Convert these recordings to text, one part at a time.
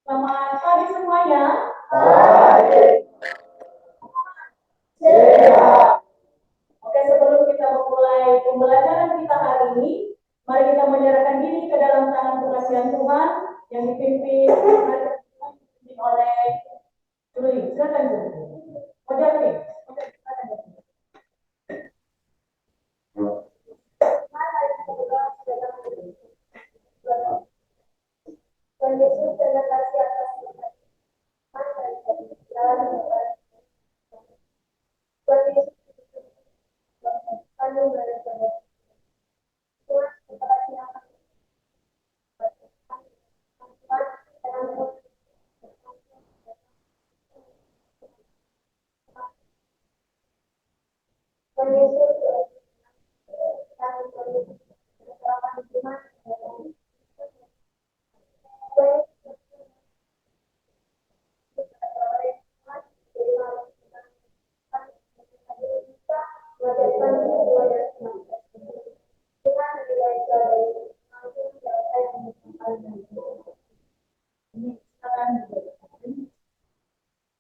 Selamat pagi semuanya. Pagi. Siap. Oke, sebelum kita memulai pembelajaran kita hari ini, mari kita menyerahkan diri ke dalam tangan pengasihan Tuhan yang dipimpin oleh Juli. Silakan Juli. Model nih. Tuhan Yesus, terima kasih atas Tuhan Yesus, kami berdoa. Tuhan, terima kasih atas Tuhan Yesus, kami berdoa Tuhan.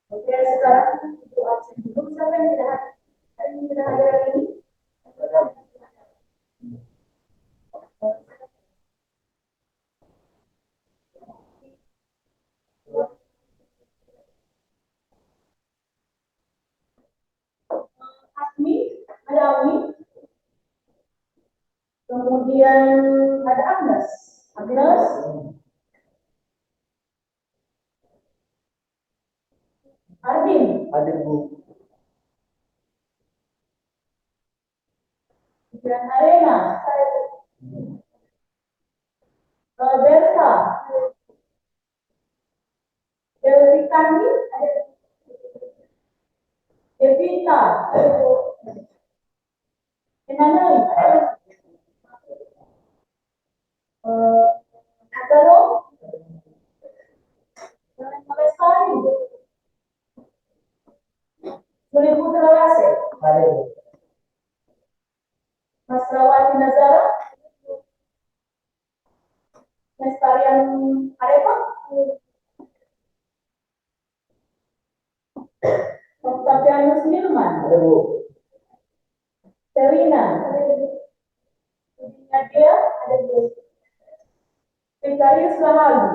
Oke, sekarang untuk absen dulu. Siapa yang tidak hadir hari ini? Asmi, ada Asmi. Kemudian ada Agnes. Agnes. Arvin. Hadir Bu. Dan Arena. Berta. Dewi Kandi. Devita. Emmanuel. Agaro. Lestari. Juli Putra Rase. Hadir. Mas Rawati Nazara. Lestarian Arepa. Octavianus Nilman. Ada Bu. Serina. Nadia. Ada Bu. Vicarius Lahalu.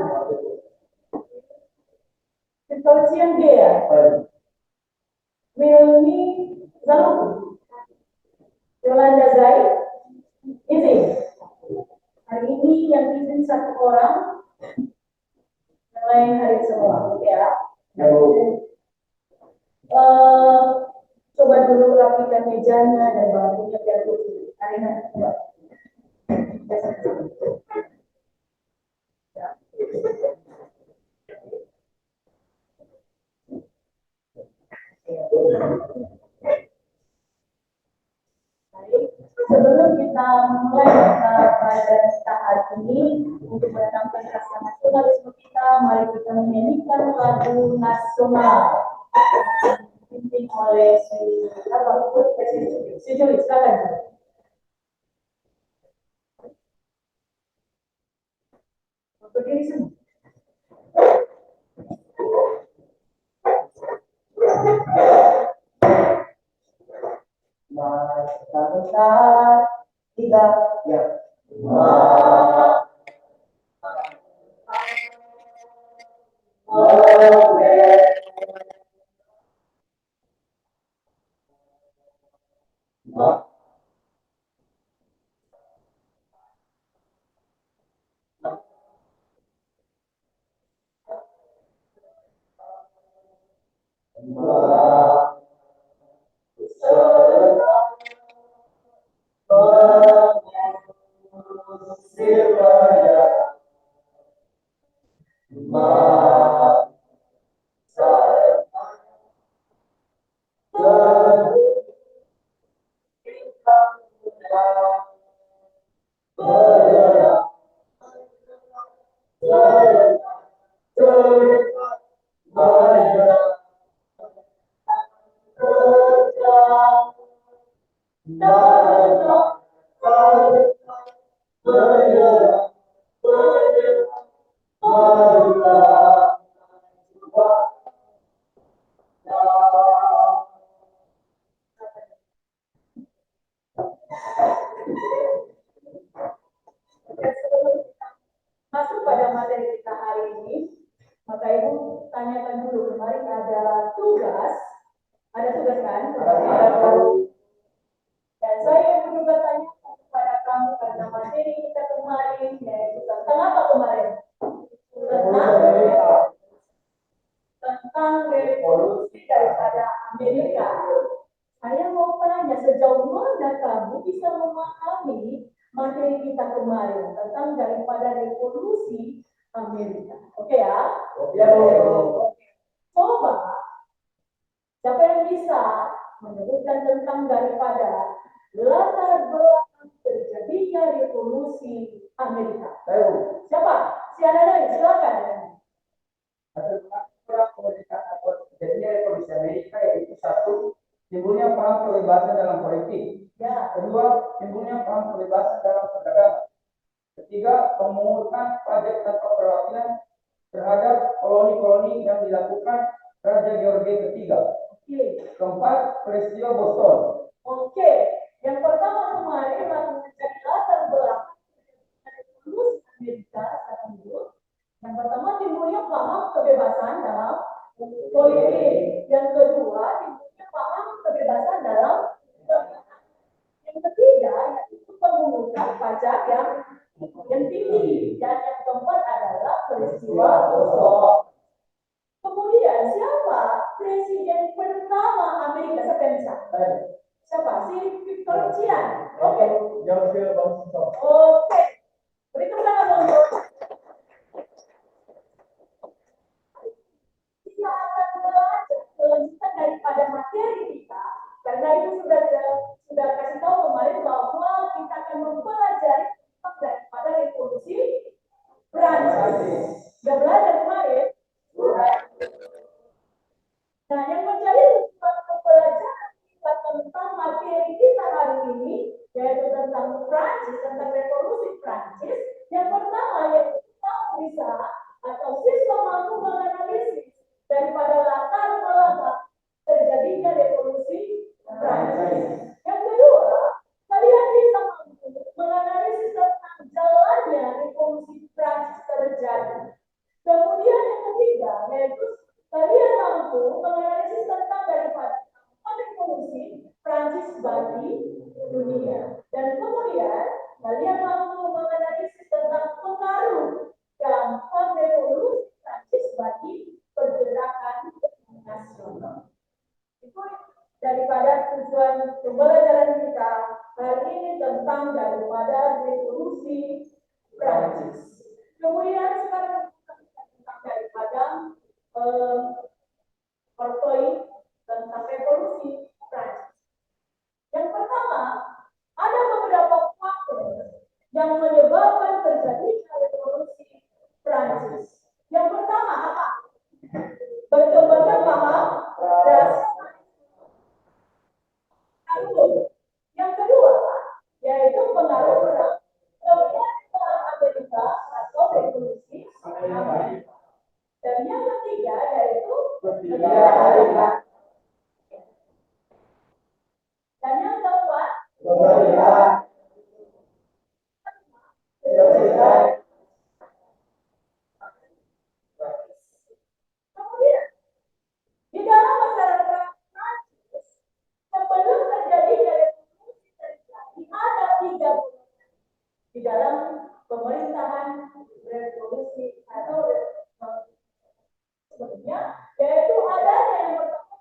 Victorian Dea. Wilni Zaluku. Yolanda Zai. Izin. Hari ini yang izin satu orang, yang lain hari semua, ya. Ya Bu. Coba dulu rapikan mejanya dan bangkunya biar lucu. Karina, coba. Sebelum kita mulai pada saat ini untuk menanamkan rasa nasionalisme kita, mari kita menyanyikan lagu nasional dipimpin oleh si Juli, silakan. Berdiri semua. Besar, tiga, ya. Ibu tanyakan dulu, kemarin ada tugas kan? Dan saya juga tanyakan kepada kamu karena materi kita kemarin yaitu tentang apa kemarin? Tentang revolusi daripada Amerika. Saya mau tanya sejauh mana kamu bisa memahami materi kita kemarin tentang daripada revolusi Amerika. Oke ya? Oke. Coba siapa yang bisa menyebutkan tentang daripada latar belakang terjadinya revolusi Amerika? Siapa? Si Ananda, silakan. Terjadinya revolusi Amerika yaitu satu, timbulnya perang kebebasan dalam politik. Ya. Kedua, timbulnya perang kebebasan dalam perdagangan. Ketiga, pemungutan pajak tanpa perwakilan terhadap koloni-koloni yang dilakukan Raja George III. Keempat, peristiwa Boston. Oke. Yang pertama kemarin menjadi latar belakang revolusi Amerika sekarang dulu. Yang pertama timbulnya paham kebebasan dalam politik. Yang kedua timbulnya paham kebebasan dalam perdagangan. Yang ketiga yaitu pemungutan pajak yang tinggi. Dan yang keempat adalah peristiwa Boston. Kemudian siapa presiden pertama Amerika? Siapa yang bisa? Siapa? Si Victor Chian. Oke. Oke. Beri tepuk tangan untuk. Kita akan belajar kelanjutan daripada materi kita. Karena itu sudah kasih tahu kemarin bahwa kita akan mempelajari tentang daripada revolusi Prancis. Sudah belajar kemarin? Nah, yang menjadi pelajaran kita tentang materi kita hari ini yaitu tentang Prancis, tentang revolusi Prancis. Yang pertama yaitu kita bisa atau siswa mampu menganalisis daripada latar belakang terjadinya revolusi Prancis. Yang kedua, kalian bisa mampu menganalisis tentang jalannya revolusi Prancis terjadi. Kemudian yang ketiga yaitu kalian mampu menganalisis tentang daripada revolusi Prancis bagi dunia. Dan kemudian kalian mampu menganalisis tentang pengaruh dampak revolusi Prancis bagi pergerakan nasional. Itu daripada tujuan pembelajaran kita hari ini tentang daripada revolusi Prancis. Kemudian sekarang tentang daripada poin tentang revolusi Prancis. Yang pertama, ada beberapa faktor yang menyebabkan terjadinya revolusi Prancis. Yang pertama apa? Berkembangnya paham dasar. Yang kedua, yaitu pengaruh perang Amerika atau revolusi Amerika. Dan yang ketiga yaitu dan yang keempat kemudian di dalam masyarakat Prancis sebelum terjadi revolusi terjadi ada 3 golongan di dalam pemerintahan revolusi atau sebelumnya, yaitu adanya yang pertama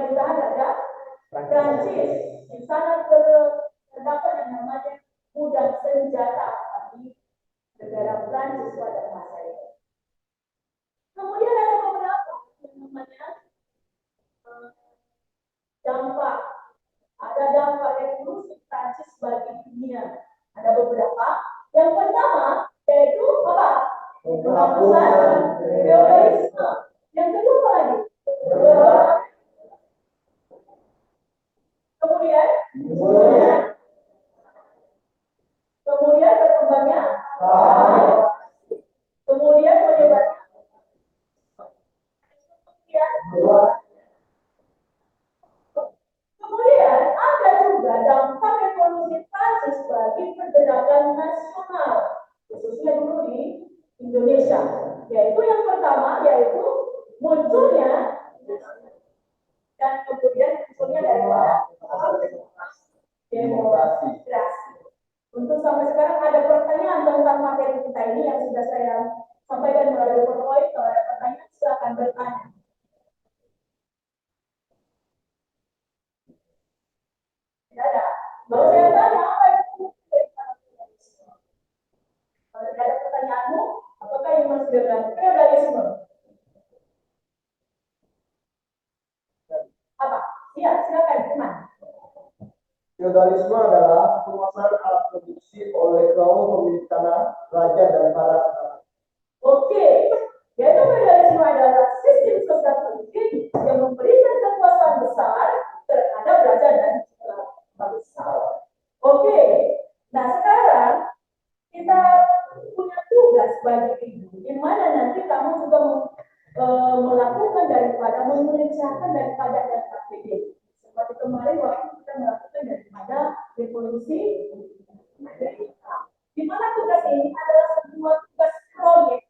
pemerintahan Raja Prancis. Di sana terdapat yang namanya gudang senjata di negara Prancis pada masa itu. Kemudian ada beberapa yang namanya dampak. Ada dampak revolusi Prancis bagi dunia. Ada beberapa. Yang pertama yaitu apa? Penghapusan feodalisme. Yang kedua apa lagi? Kemudian berkembangnya, kemudian menyebarnya, kemudian ada juga dampak revolusi Prancis bagi pergerakan nasional, khususnya dulu di Indonesia. Yaitu yang pertama yaitu munculnya dan kemudian munculnya daripada demokrasi. Untuk sampai sekarang ada pertanyaan tentang materi kita ini yang sudah saya sampaikan melalui PowerPoint. Kalau ada pertanyaan silakan bertanya. Tidak ada. Kalau saya tanya apa itu? Kalau tidak ada pertanyaanmu, apakah yang masih dengan feodalisme? Apa? Iya, silakan, Iman. Feodalisme adalah penguasaan alat produksi oleh kaum pemilik tanah, raja dan para petani. Oke, yaitu feodalisme adalah sistem sosial politik yang memberikan kekuasaan besar terhadap raja dan bangsa. Oke, nah sekarang kita punya tugas bagi ibu, di mana nanti kamu juga melakukan daripada mengerjakan daripada LKPD. Seperti kemarin waktu kita melakukan daripada revolusi, di mana tugas ini adalah sebuah tugas proyek.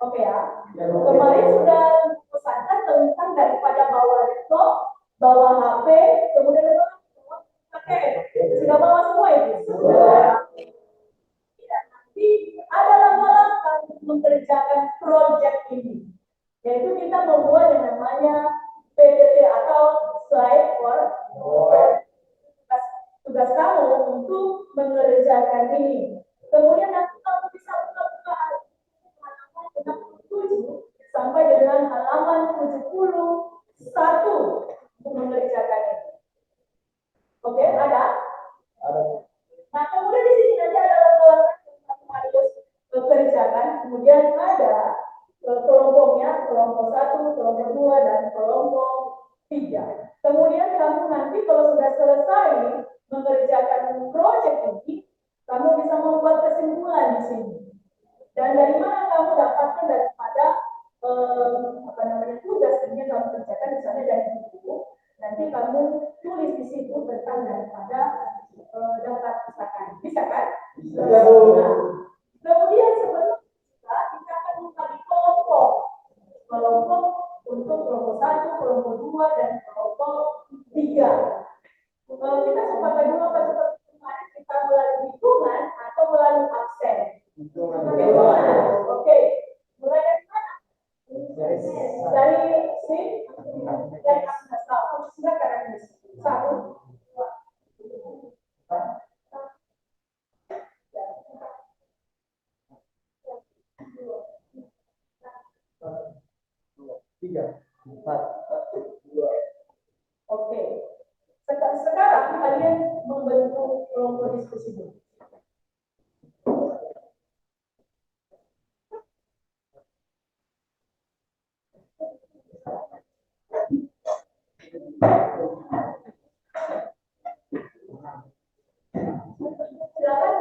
Oke ya. Kemarin sudah pesankan tentang daripada bawa laptop, bawa HP, kemudian pakai. Sudah bawa semua itu. Nanti ada lama-lama mengerjakan proyek ini, yaitu kita membuat yang namanya PDT atau slide for tugas kamu untuk mengerjakan ini. Kemudian nanti kamu bisa buka halaman 67 sampai dengan halaman 71 untuk mengerjakan ini. Oke, ada? Ada. Nah, kemudian di sini nanti ada langkah-langkah yang harus kerjakan. Kemudian ada kelompoknya, kelompok 1, kelompok 2, dan kelompok 3. Kemudian kamu nanti kalau sudah selesai mengerjakan proyek ini, kamu bisa membuat kesimpulan di sini. Dan dari mana kamu dapatkan daripada tugas yang kamu kerjakan, misalnya dari buku, nanti kamu tulis di situ tentang daripada daftar pustakaan. Bisa kan? Bisa, Bu. Nah, kemudian sebelum kita akan membagi kelompok untuk kelompok 1, kelompok 2, dan kelompok 3. Kita sepakat dulu apa seperti kemarin, kita melalui hitungan atau melalui absen. Hitungan. Oke. Mulai dari mana? Dari sini, dari absen. Silakan. 1, 2, 3, 4, 2. Oke. Sekarang kalian membentuk kelompok diskusi dulu. Silakan.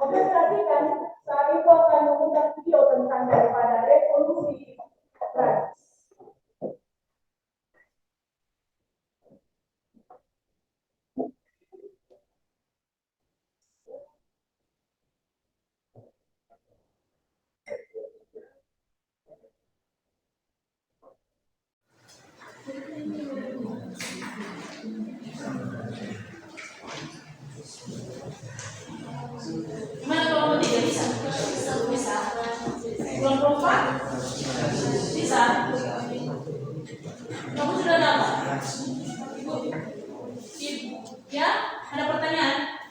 Oke, perhatikan saat itu akan memutar video tentang daripada revolusi Prancis. Gimana kalau mau tiga bisa? Bisa. Bulan keempat? Bisa. Kamu sudah dapat? Ibu? Ya? Ada pertanyaan?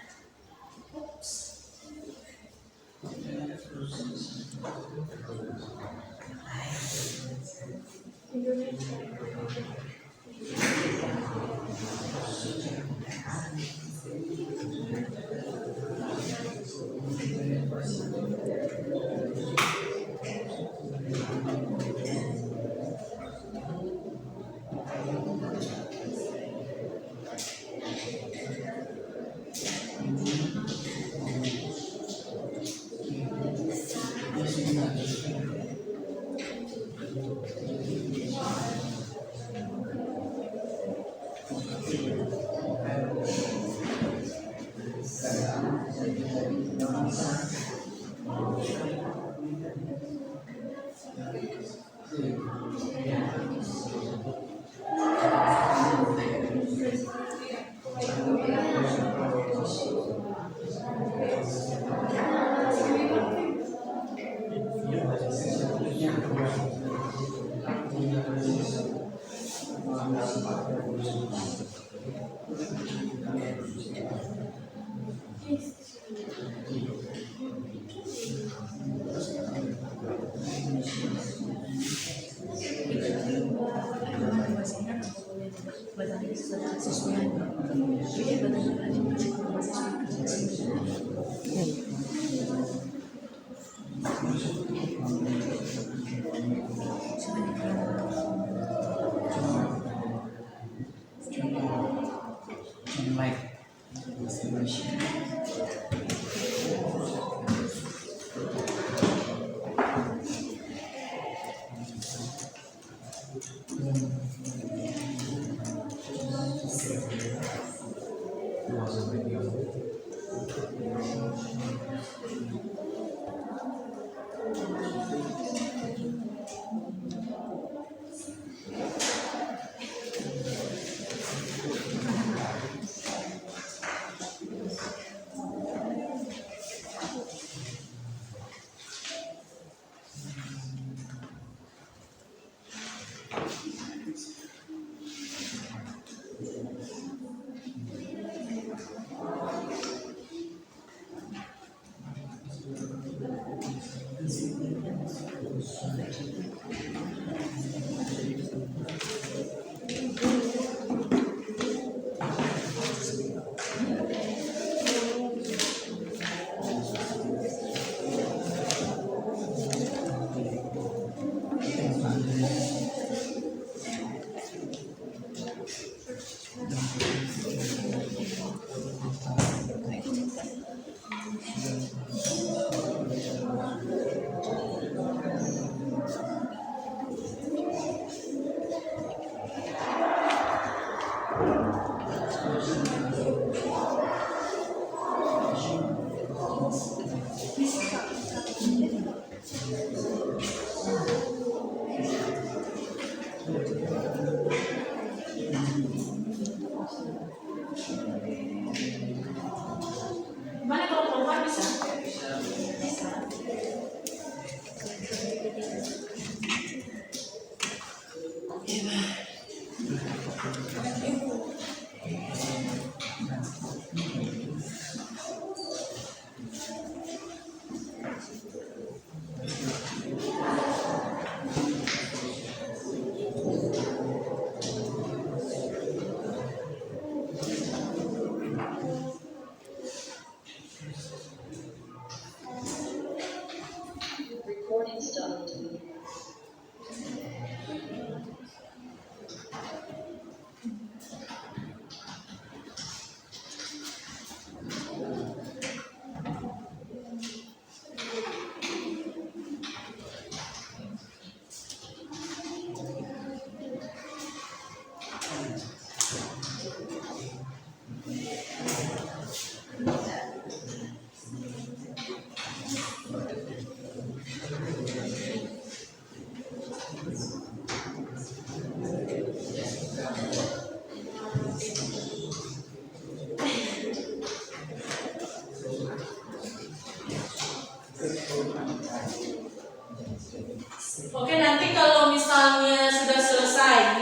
Oke, nanti kalau misalnya sudah selesai,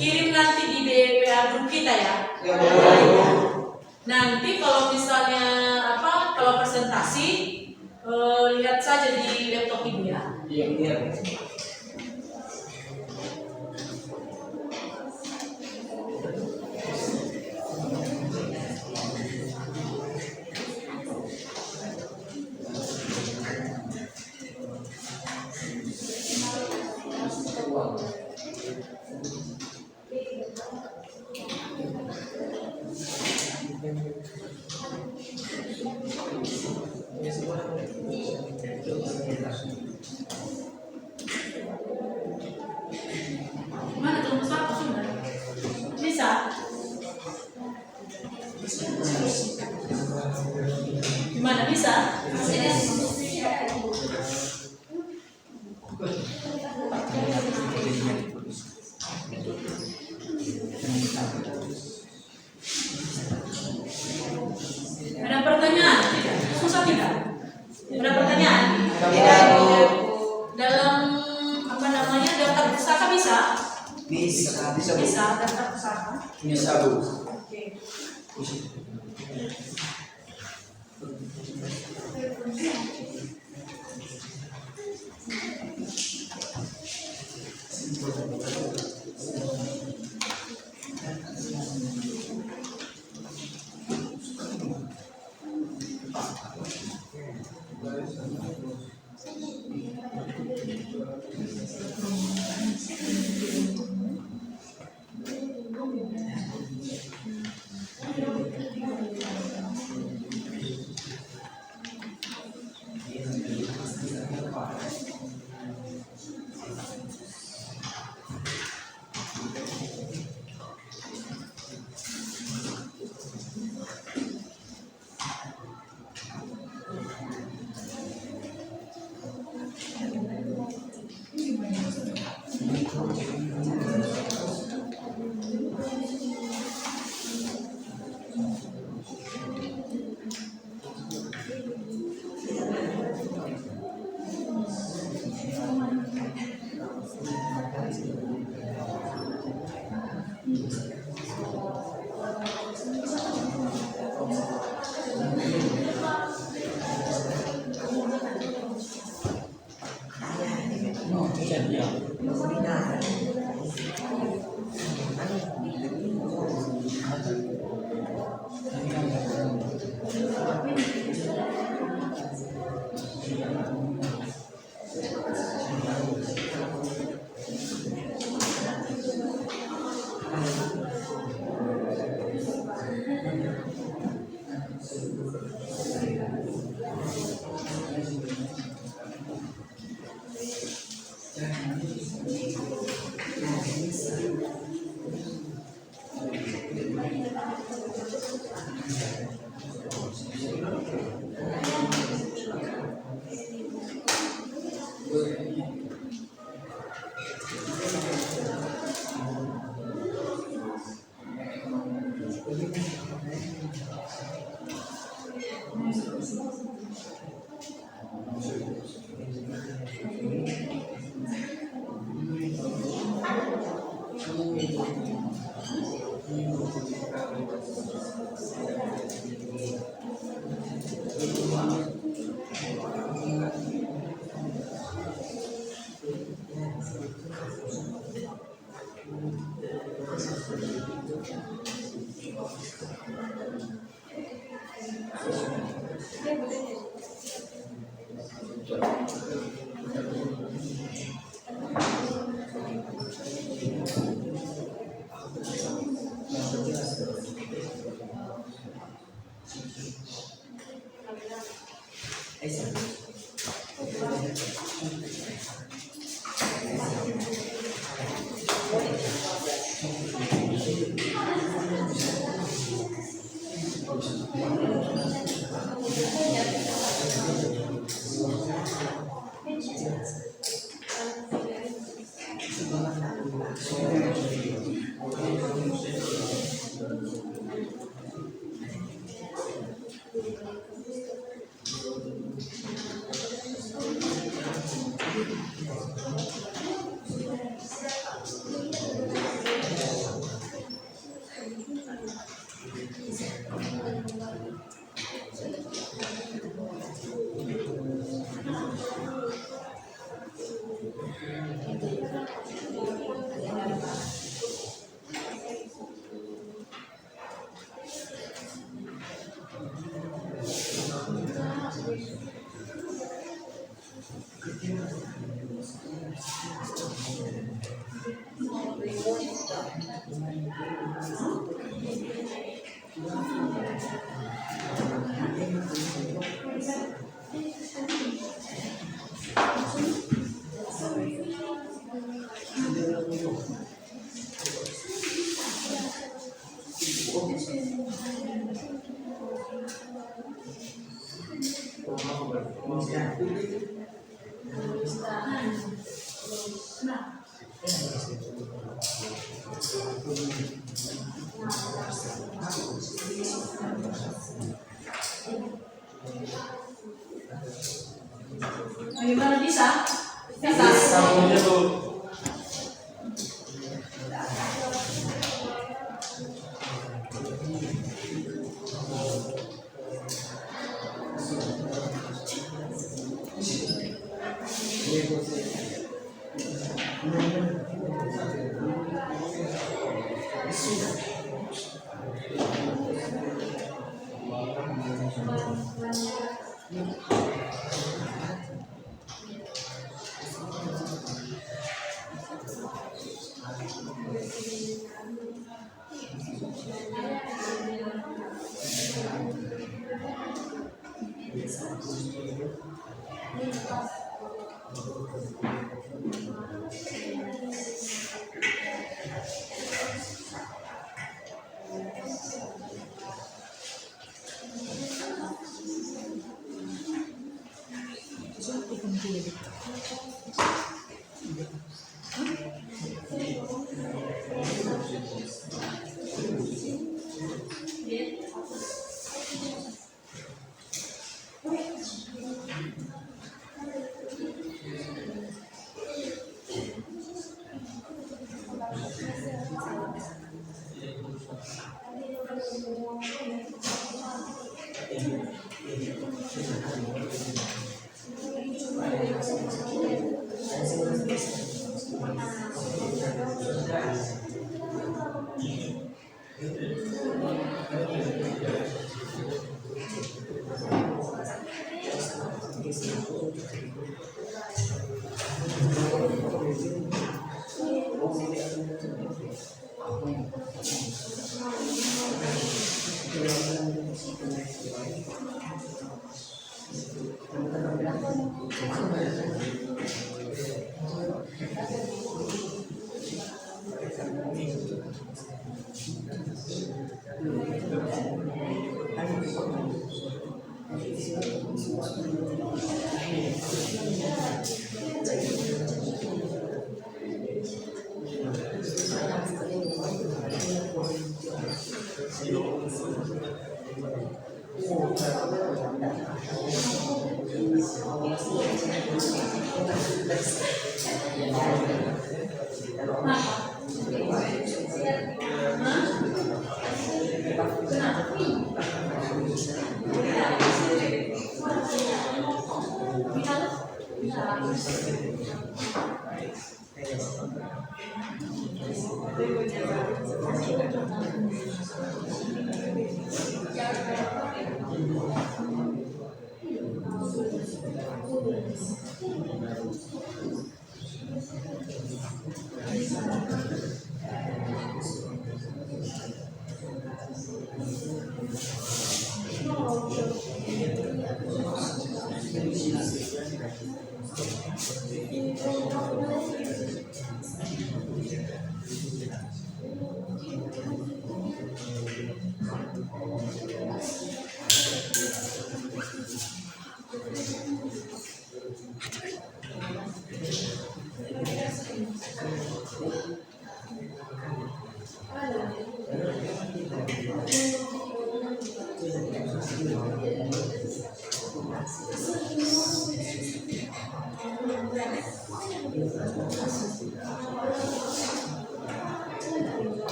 kirim nanti di WA grup kita ya. Nanti kalau misalnya kalau presentasi, lihat saja di laptop ibu ya. Iya. Mana tulis apa sudah? Bisa? Gimana bisa? Ada pertanyaan? Susah tidak? Ada pertanyaan? Dalam daftar pustaka bisa? Bisa daftar pustaka. Bisa, Bu. Oke. Bagaimana bisa? Bisa. Sabunnya tuh.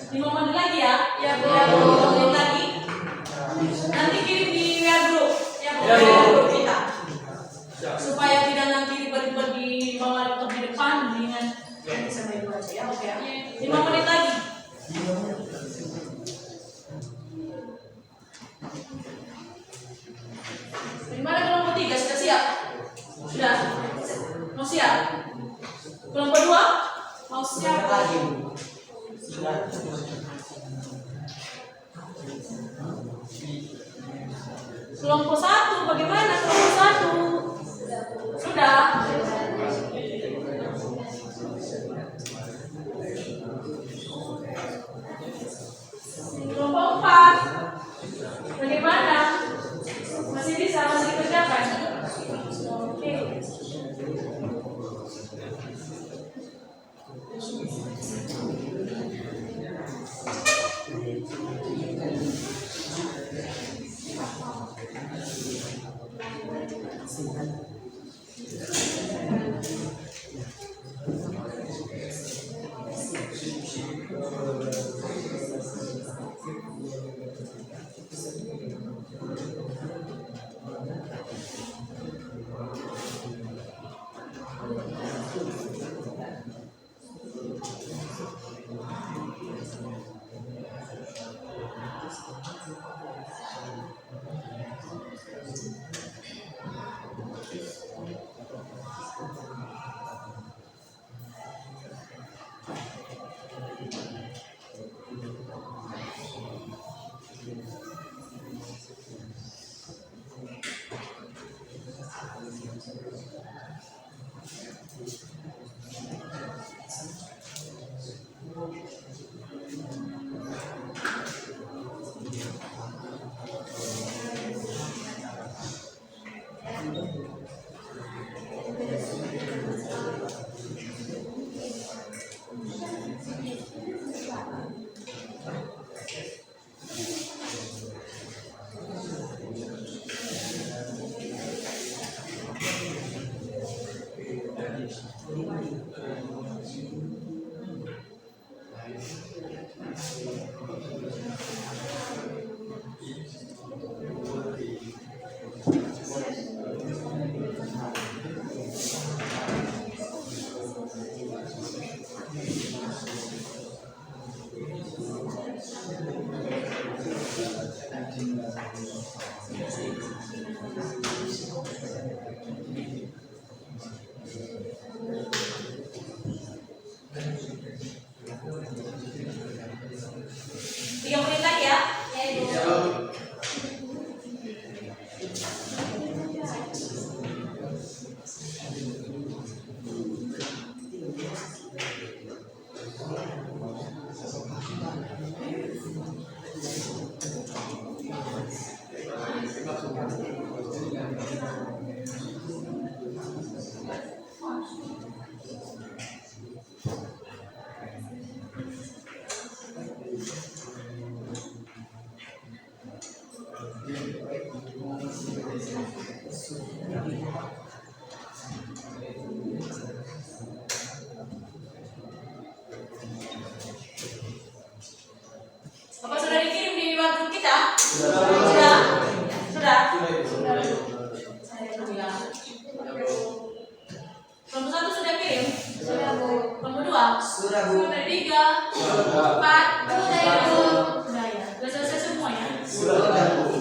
5 menit lagi ya? Ya, 5 menit lagi. Nanti kirim di WA group, ya, group kita. Supaya tidak nanti ribet-ribet di bawah laptop di depan, dengan nanti sama ibu aja ya, oke ya. 5 menit lagi. Gimana kelompok 3 sudah siap? Sudah? Mau siap? Kelompok 2? Mau siap? Kelompok 1 bagaimana? Kelompok 1 sudah? Kelompok 4 bagaimana? Masih bisa, masih dikerjakan? Oke. Apa sudah dikirim di WhatsApp kita? Sudah. Ya. Kelompok 1 sudah kirim? Sudah, Bu. Kelompok 2? Sudah, Bu. Kelompok 3? Sudah. 4? Sudah, Bu. Sudah ya. Sudah selesai semua ya? Sudah, Bu.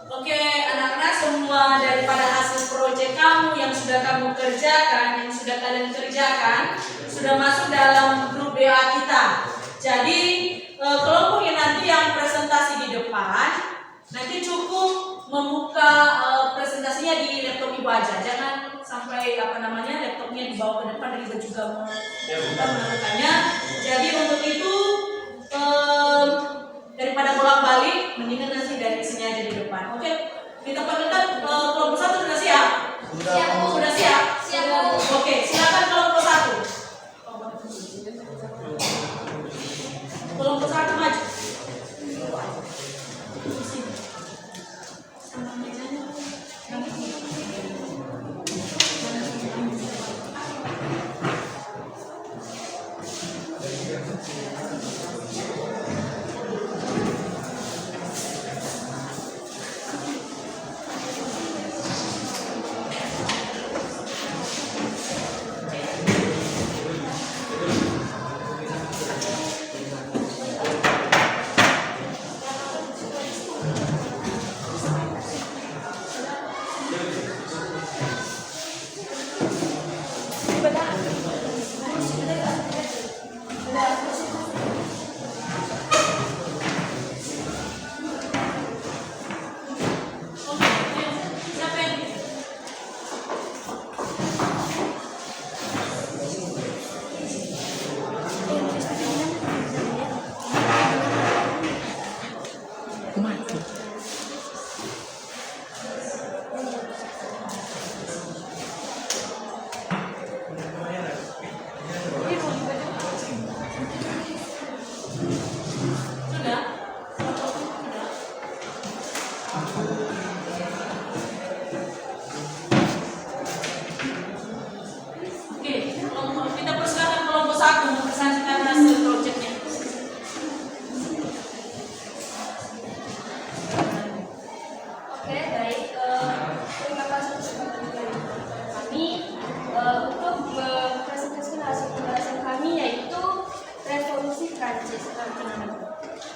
Oke, anak-anak, semua daripada hasil proyek kamu yang sudah kamu kerjakan, yang sudah kalian kerjakan, sudah masuk dalam grup BA kita. Jadi kelompok yang nanti yang presentasi di depan, nanti cukup membuka presentasinya di laptop ibu aja. Jangan sampai laptopnya dibawa ke depan, dan ibu juga melakukannya. Jadi untuk itu daripada bolak-balik, mendingan nanti dari sini aja di depan. Oke, kita panggilkan kelompok 1 sudah siap? Siap, Bu. Sudah siap? Siap, Bu. Oke, silakan kelompok 1. Kelompok 1 maju.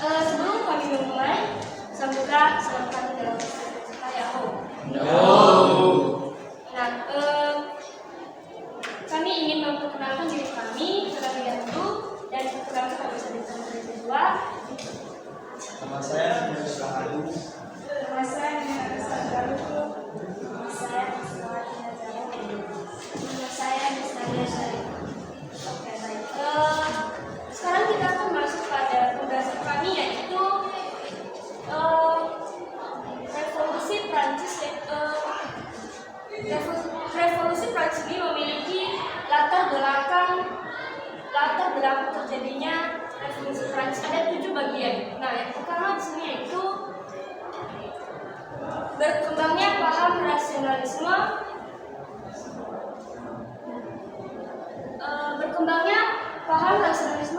Sebelum kami memulai, samudra selamat datang dalam saya Nah, kami ingin memperkenalkan diri kami terlebih dahulu dan perkenalkan kami yang kedua. Nama saya Nusra Alu. Nama saya Nusra Alu. Nama saya Nusra Alu. Nama saya Nusra Alu. Oke, baik. Sekarang kita akan masuk pada pembahasan kami, yaitu revolusi Prancis. Revolusi Prancis ini memiliki latar belakang terjadinya revolusi Prancis. Ada 7 bagian. Nah, yang pertama di sini yaitu berkembangnya paham rasionalisme.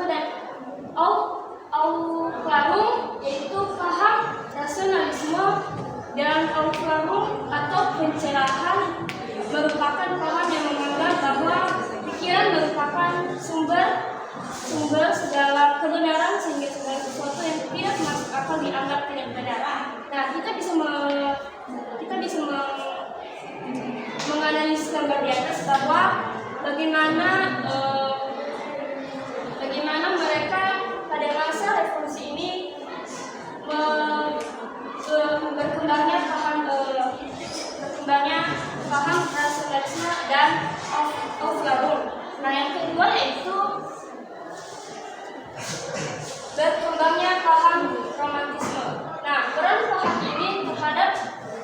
Dan Aufklärung, yaitu paham rasionalisme, dan Aufklärung atau pencerahan merupakan paham yang menganggap bahwa pikiran merupakan sumber segala kebenaran, sehingga segala sesuatu yang tidak masuk akal dianggap tidak benar. Nah, kita bisa menganalisis gambar di atas bahwa bagaimana mereka pada masa revolusi ini berkembangnya paham rasionalisme dan Aufklärung. Nah, yang kedua yaitu berkembangnya paham romantisme. Nah, peran paham ini terhadap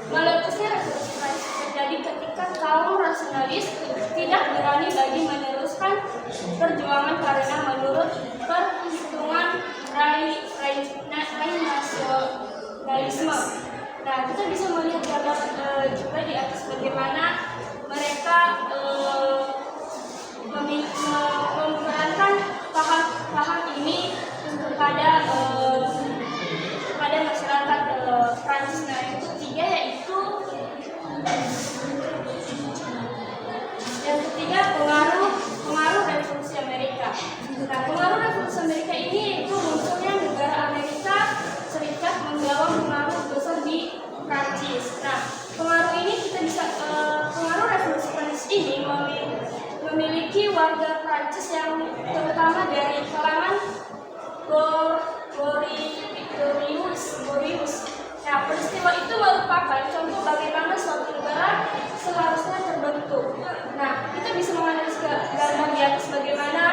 meletusnya revolusi Prancis terjadi ketika kaum rasionalis tidak berani lagi meneruskan perjuangan karena menurut perhitungan nasionalisme. Nah, kita bisa melihat gambar juga di atas bagaimana mereka memerankan paham ini kepada masyarakat Prancis. Nah, yang ketiga yaitu pengaruh revolusi Amerika. Nah, pengaruh revolusi Amerika ini yaitu munculnya negara Amerika Serikat membawa pengaruh besar di Prancis. Nah, pengaruh revolusi Prancis ini memiliki warga Prancis yang terutama dari kalangan Bourgeois. Nah, peristiwa itu merupakan contoh bagaimana suatu negara seharusnya terbentuk. Nah, kita bisa menganalisis gambar di atas bagaimana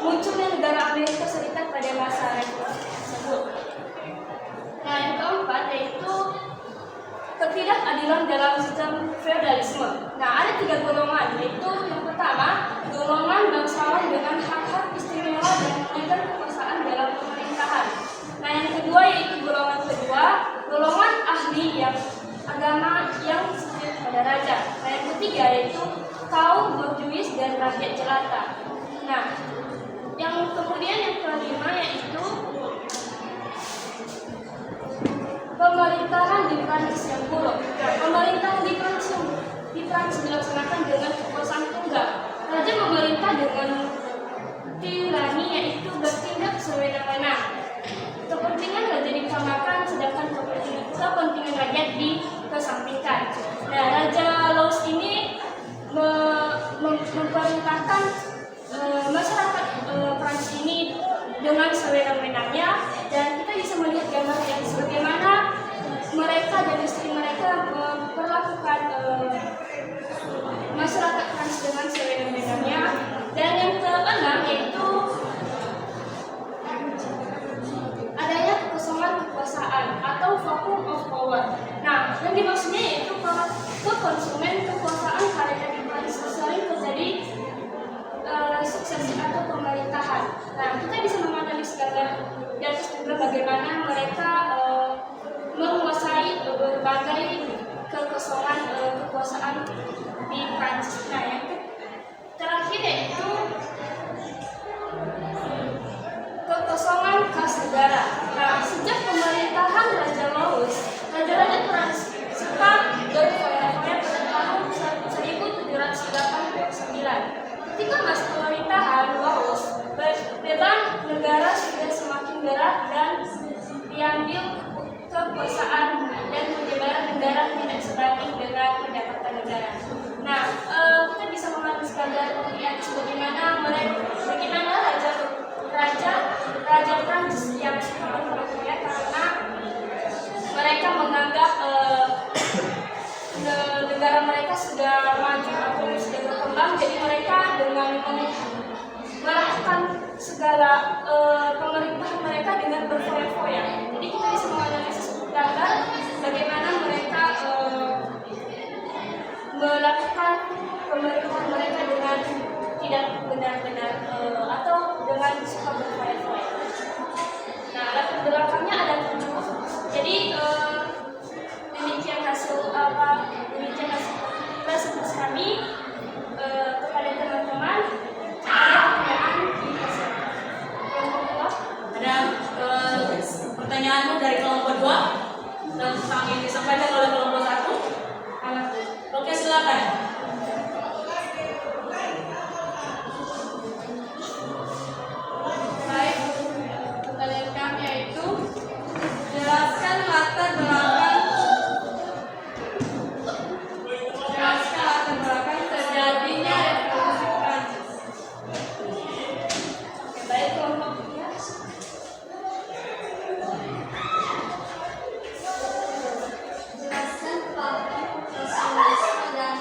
munculnya negara Amerika Serikat pada masa revolusi tersebut. Nah, yang keempat yaitu ketidakadilan dalam sistem feodalisme. Nah, ada 3 golongan, yaitu yang pertama, golongan bangsawan dengan hak-hak istimewa dan mengejar kekuasaan dalam pemerintahan. Nah, yang kedua yaitu golongan kedua, golongan ahli yang agama yang setia pada raja. Nah, yang ketiga yaitu kaum bourgeois dan rakyat jelata. Nah, yang kemudian yang kelima yaitu pemerintahan di Prancis yang buruk. Nah, pemerintahan di Prancis dilaksanakan dengan kekuasaan tunggal. Raja memerintah dengan tirani, yaitu bertindak sewenang-wenang. Kepentingan raja diutamakan, sedangkan kepentingan rakyat dikesampingkan. Nah, Raja Louis ini memerintahkan masyarakat Prancis ini dengan sewenang-wenangnya, dan kita bisa melihat gambar yang bagaimana mereka dan istri mereka memperlakukan masyarakat Prancis dengan sewenang-wenangnya. Dan yang keenam yaitu adanya kekosongan kekuasaan atau vacuum of power. Nah, yang dimaksudnya yaitu kekonsumen kekuasaan karena di Prancis sering terjadi suksesi atau pemerintahan. Nah, kita bisa menganalisis gambar di atas juga bagaimana mereka menguasai berbagai kekosongan kekuasaan di Prancis. Nah, yang terakhir yaitu kekosongan kas negara. Nah, sejak pemerintahan Raja Louis, raja-raja Prancis suka berfoya-foya pada tahun 1789. Ketika masa pemerintahan Louis, beban negara sudah semakin berat dan diambil kekuasaan dan penyebaran negara tidak sebanding dengan pendapatan negara. Nah, kita bisa menganalisis gambar bagaimana raja Prancis yang suka berfoya-foya karena mereka menganggap negara mereka sudah maju atau sudah berkembang, jadi mereka dengan melakukan segala pemerintahan mereka dengan berfoya-foya. Jadi kita bisa menganalisis gambar bagaimana mereka melakukan pemerintahan mereka dengan tidak benar-benar atau dengan suka berfoya-foya. Nah, latar belakangnya ada 7. Jadi demikian hasil presentasi kami kepada teman-teman. Ada pertanyaanmu dari kelompok 2 tentang yang disampaikan oleh kelompok 1? Oke, silakan. Baik, pertanyaan kami yaitu jelaskan latar belakang terjadinya revolusi Prancis. Baik, kelompok 3. Jelaskan paham nasionalisme dan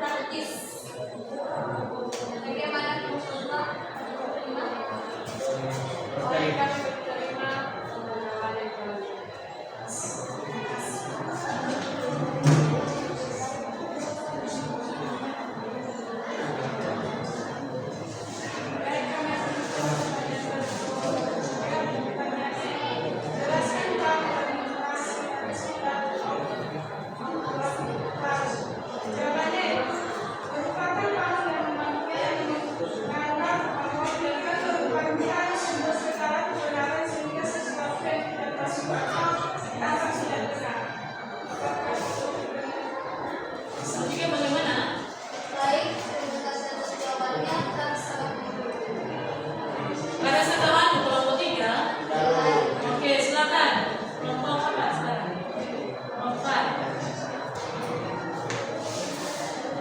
praktis. Bagaimana contohnya? Oleh karena diterima pengalaman ekonomi. Selanjutnya bagaimana? Baik, terima kasih atas jawabannya. Dan sangat Ada setelan kelompok 3. Oke, silakan. Kelompok apa sekarang? Kelompok 4.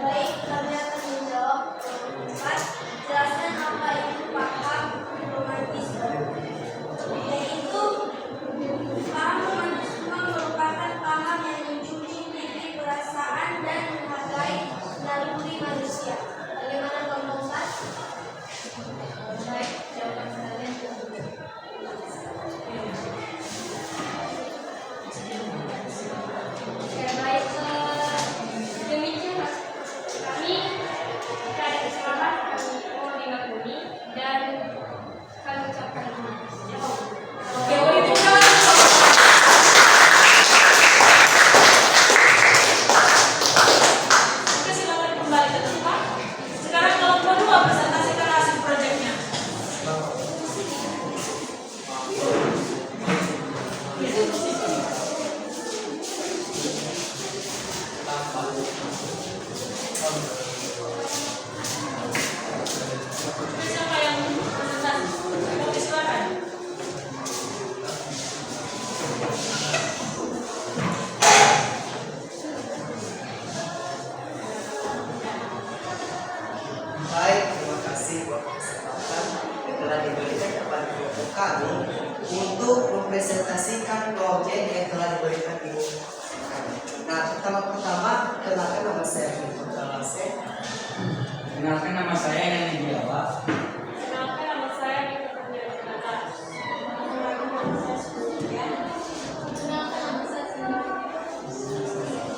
baik, kami akan menjawab keempat. Jelaskan apa itu paham romantisme. Yaitu paham romantisme merupakan paham yang menjunjung tinggi perasaan dan menghargai naluri manusia. Bagaimana kelompok 4? Baik, jawaban kalian. Oke, baik. Demikian kami dari kesalahan kami mau dimaklumi dan kami ucapkan terima kasih. Oke, beri tepuk tangan. Oke, silakan kembali ke tempat. Sekarang kelompok 2 presentasikan hasil proyeknya. Siapa yang presentasi? Oke, silakan. Baik, terima kasih buat kesempatan yang telah diberikan kepada kelompok kami untuk mempresentasikan proyek yang telah diberikan di kami. Nah, pertama-tama kenalkan nama saya Putra Lase. Kenalkan nama saya yang dijawab. Kenalkan nama saya Nita Panjaitanata. Kenalkan nama saya Sulian. Kenalkan nama saya Sendiri.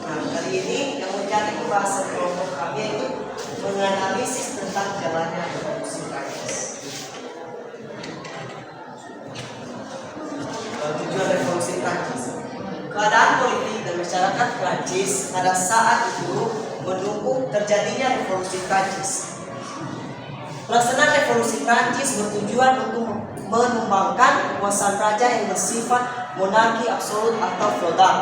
Nah, kali ini yang menjadi pembahasan kelompok kami itu menganalisis tentang jalannya revolusi Prancis. Tujuan revolusi Prancis. Keadaan politik dan masyarakat Prancis pada saat itu mendukung terjadinya revolusi Prancis. Pelaksanaan revolusi Prancis bertujuan untuk menumbangkan kekuasaan raja yang bersifat monarki absolut atau feodal.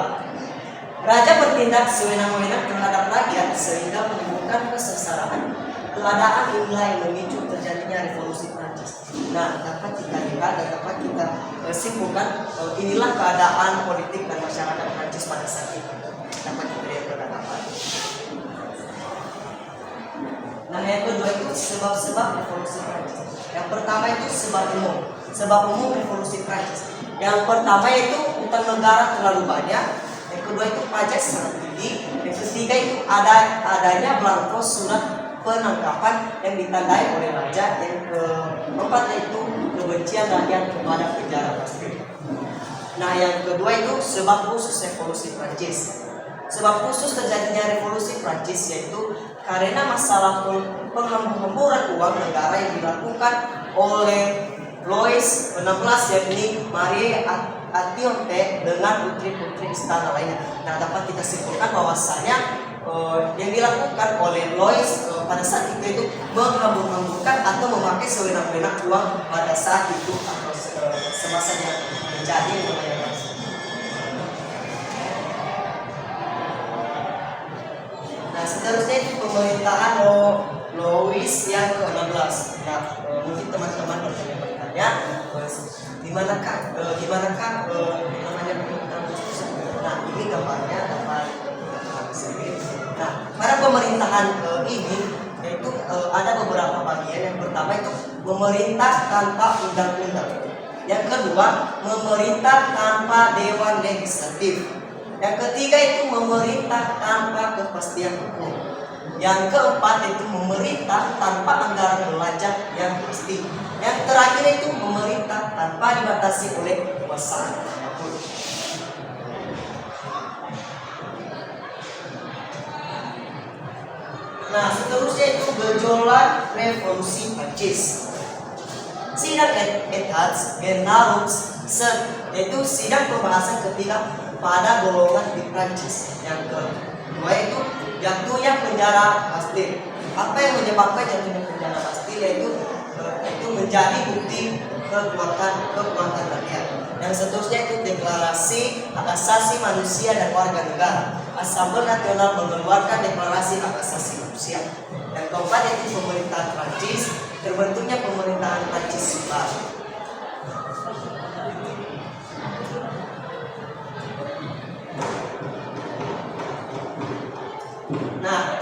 Raja bertindak sewenang-wenang terhadap rakyat sehingga menimbulkan kesengsaraan. Keadaan inilah yang memicu terjadinya revolusi Prancis. Nah, dapat kita lihat dan dapat kita simpulkan inilah keadaan politik dan masyarakat Prancis pada saat itu. Dapat kita lihat keadaan. Nah, yang kedua itu sebab-sebab revolusi Prancis. Yang pertama itu sebab umum revolusi Prancis. Yang pertama itu utang negara terlalu banyak. Yang kedua itu pajak sangat tinggi. Yang ketiga itu adanya belangko surat penangkapan yang ditandai oleh raja. Yang keempat itu kebencian rakyat kepada penjara pasti. Nah, yang kedua itu sebab khusus revolusi Prancis. Sebab khusus terjadinya revolusi Prancis yaitu karena masalah penghamburan uang negara yang dilakukan oleh Louis XVI yakni Marie Antoinette dengan putri-putri istana lainnya. Nah, dapat kita simpulkan bahwasanya yang dilakukan oleh Louis pada saat itu menghambur-hamburkan atau memakai sewenang-wenang uang pada saat itu atau semasanya menjadi wilayah. Nah, seterusnya itu pemerintahan Louis yang ke-16. Nah, mungkin teman-teman bertanya, dimanakah namanya pemerintahan tersebut? Nah, ini gambarnya dapat disini. Nah, pada pemerintahan ini yaitu ada beberapa bagian. Yang pertama itu memerintah tanpa undang-undang. Yang kedua, memerintah tanpa dewan legislatif. Yang ketiga itu memerintah tanpa kepastian hukum. Yang keempat itu memerintah tanpa anggaran belanja yang pasti. Yang terakhir itu memerintah tanpa dibatasi oleh kekuasaan apapun. Nah, seterusnya itu gejolak revolusi Prancis. Sidang Etats Generaux yaitu sidang pembahasan ketiga pada golongan di Prancis. Yang kedua itu jatuhnya penjara Bastille. Apa yang menyebabkan jatuhnya penjara Bastille yaitu menjadi bukti kekuatan rakyat. Yang seterusnya itu deklarasi hak asasi manusia dan warga negara. Asambel Nasional mengeluarkan deklarasi hak asasi manusia. Yang keempat itu pemerintahan Prancis, terbentuknya pemerintahan Prancis baru. Nah,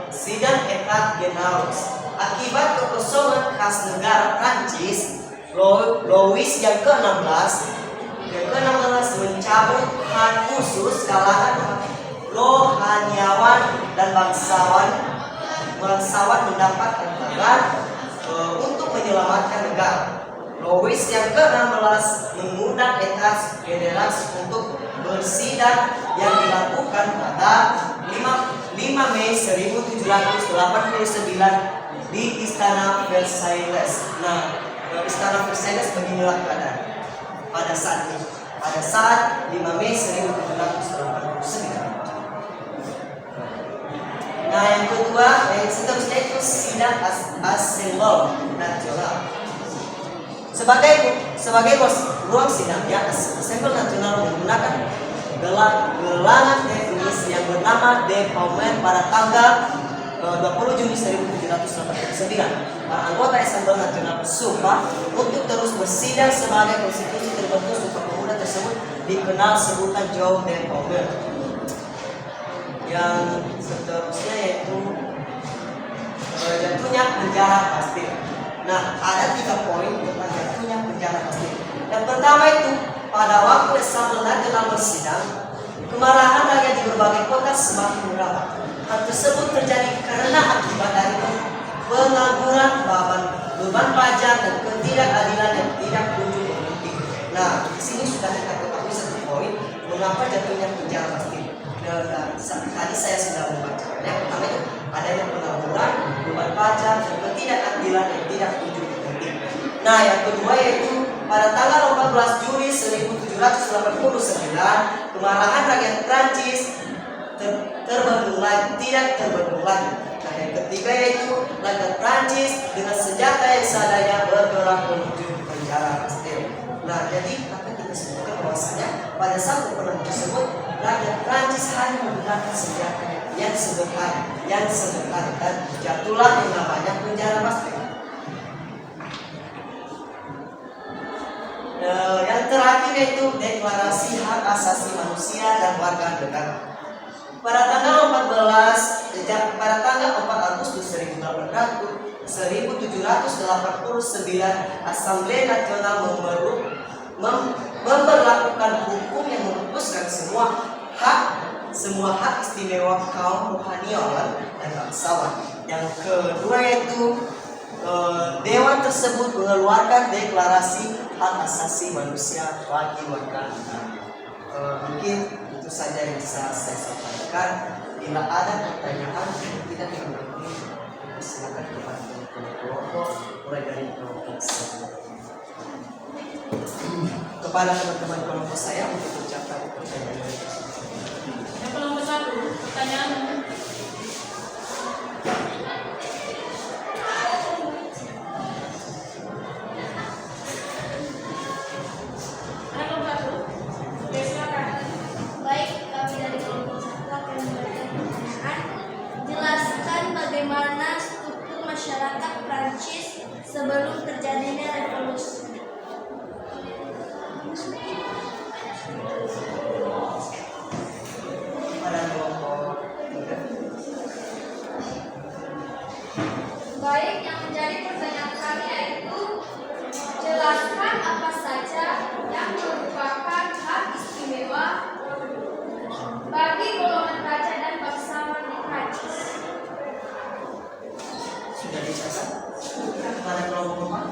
sidang Etats Generaux. Akibat kekosongan khas negara Prancis, Louis yang ke-16 mencabut hak khusus kalangan rohaniawan dan bangsawan mendapat hak untuk menyelamatkan negara. Louis yang ke-16 mengundang Etats Generaux untuk bersidang yang dilakukan pada 5 Mei 1789 di Istana Versailles. Nah, Istana Versailles beginilah keadaan pada saat ini. Pada saat 5 Mei 1789. Nah, yang kedua, seterusnya itu sidang Assemblée Nationale. Sebagai ruang sidang, ya, Assemblée Nationale menggunakan gelangan teknis yang bernama Dépouillement pada tanggal 20 Juni 1789. Para anggota Assemblée Nationale bersumpah untuk terus bersidang sebagai konstitusi terbentuk. Sumpah pemuda tersebut dikenal sebutan Jour de Paume. Yang seterusnya yaitu jatuhnya penjara Bastille. Nah, ada 3 poin tentang jatuhnya penjara Bastille. Yang pertama itu pada waktu Assemblée Nationale bersidang, kemarahan rakyat di berbagai kota semakin merambat. Hal tersebut terjadi karena akibat dari pengangguran, beban pajak dan ketidakadilan yang tidak kunjung berhenti. Nah, di sini sudah kita ketahui satu poin mengapa jatuhnya penjara Bastille. Tadi saya sudah membacakannya. Yang pertama itu adanya pengangguran, beban pajak dan ketidakadilan yang tidak kunjung berhenti. Nah, yang kedua yaitu pada tanggal 14 Juli 1789, kemarahan rakyat Prancis tidak terbendung lagi. Nah, yang ketiga yaitu rakyat Prancis dengan senjata yang seadanya bergerak menuju penjara Bastille. Nah, jadi apa kita sebutkan bahwasanya pada saat peperangan tersebut rakyat Prancis hanya menggunakan senjata yang sederhana dan jatuhlah yang namanya penjara Bastille. Yang terakhir yaitu deklarasi hak asasi manusia dan warga negara. Pada tanggal 4 Agustus 1789, Assemblée Nationale memberlakukan hukum yang menghapuskan semua hak istimewa kaum rohaniawan dan bangsawan. Yang kedua yaitu Dewan tersebut mengeluarkan deklarasi hak asasi manusia bagi warga negara. Mungkin itu saja yang bisa saya sampaikan. Bila ada pertanyaan, kita tinggal silakan kelompok mulai dari kelompok kepada teman-teman kelompok saya untuk ucapkan pertanyaan. Yang kelompok 1, pertanyaan. Bagaimana struktur masyarakat Prancis sebelum terjadinya revolusi? Baik, yang menjadi pertanyaan kami yaitu jelaskan apa saja yang merupakan hak istimewa bagi golongan raja dan bangsawan di Prancis. dibacakan kepada kelompok rumah.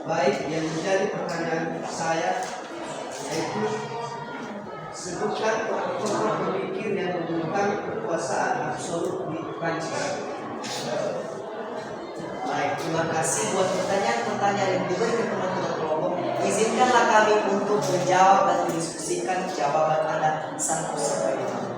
Baik, yang menjadi pertanyaan saya yaitu sebutkan tokoh pemikir yang memegang kekuasaan absolut di Prancis. Baik, terima kasih buat pertanyaan-pertanyaan yang diberikan teman-teman kelompok. Izinkanlah kami untuk menjawab dan mendiskusikan jawaban Anda satu sebagaimana.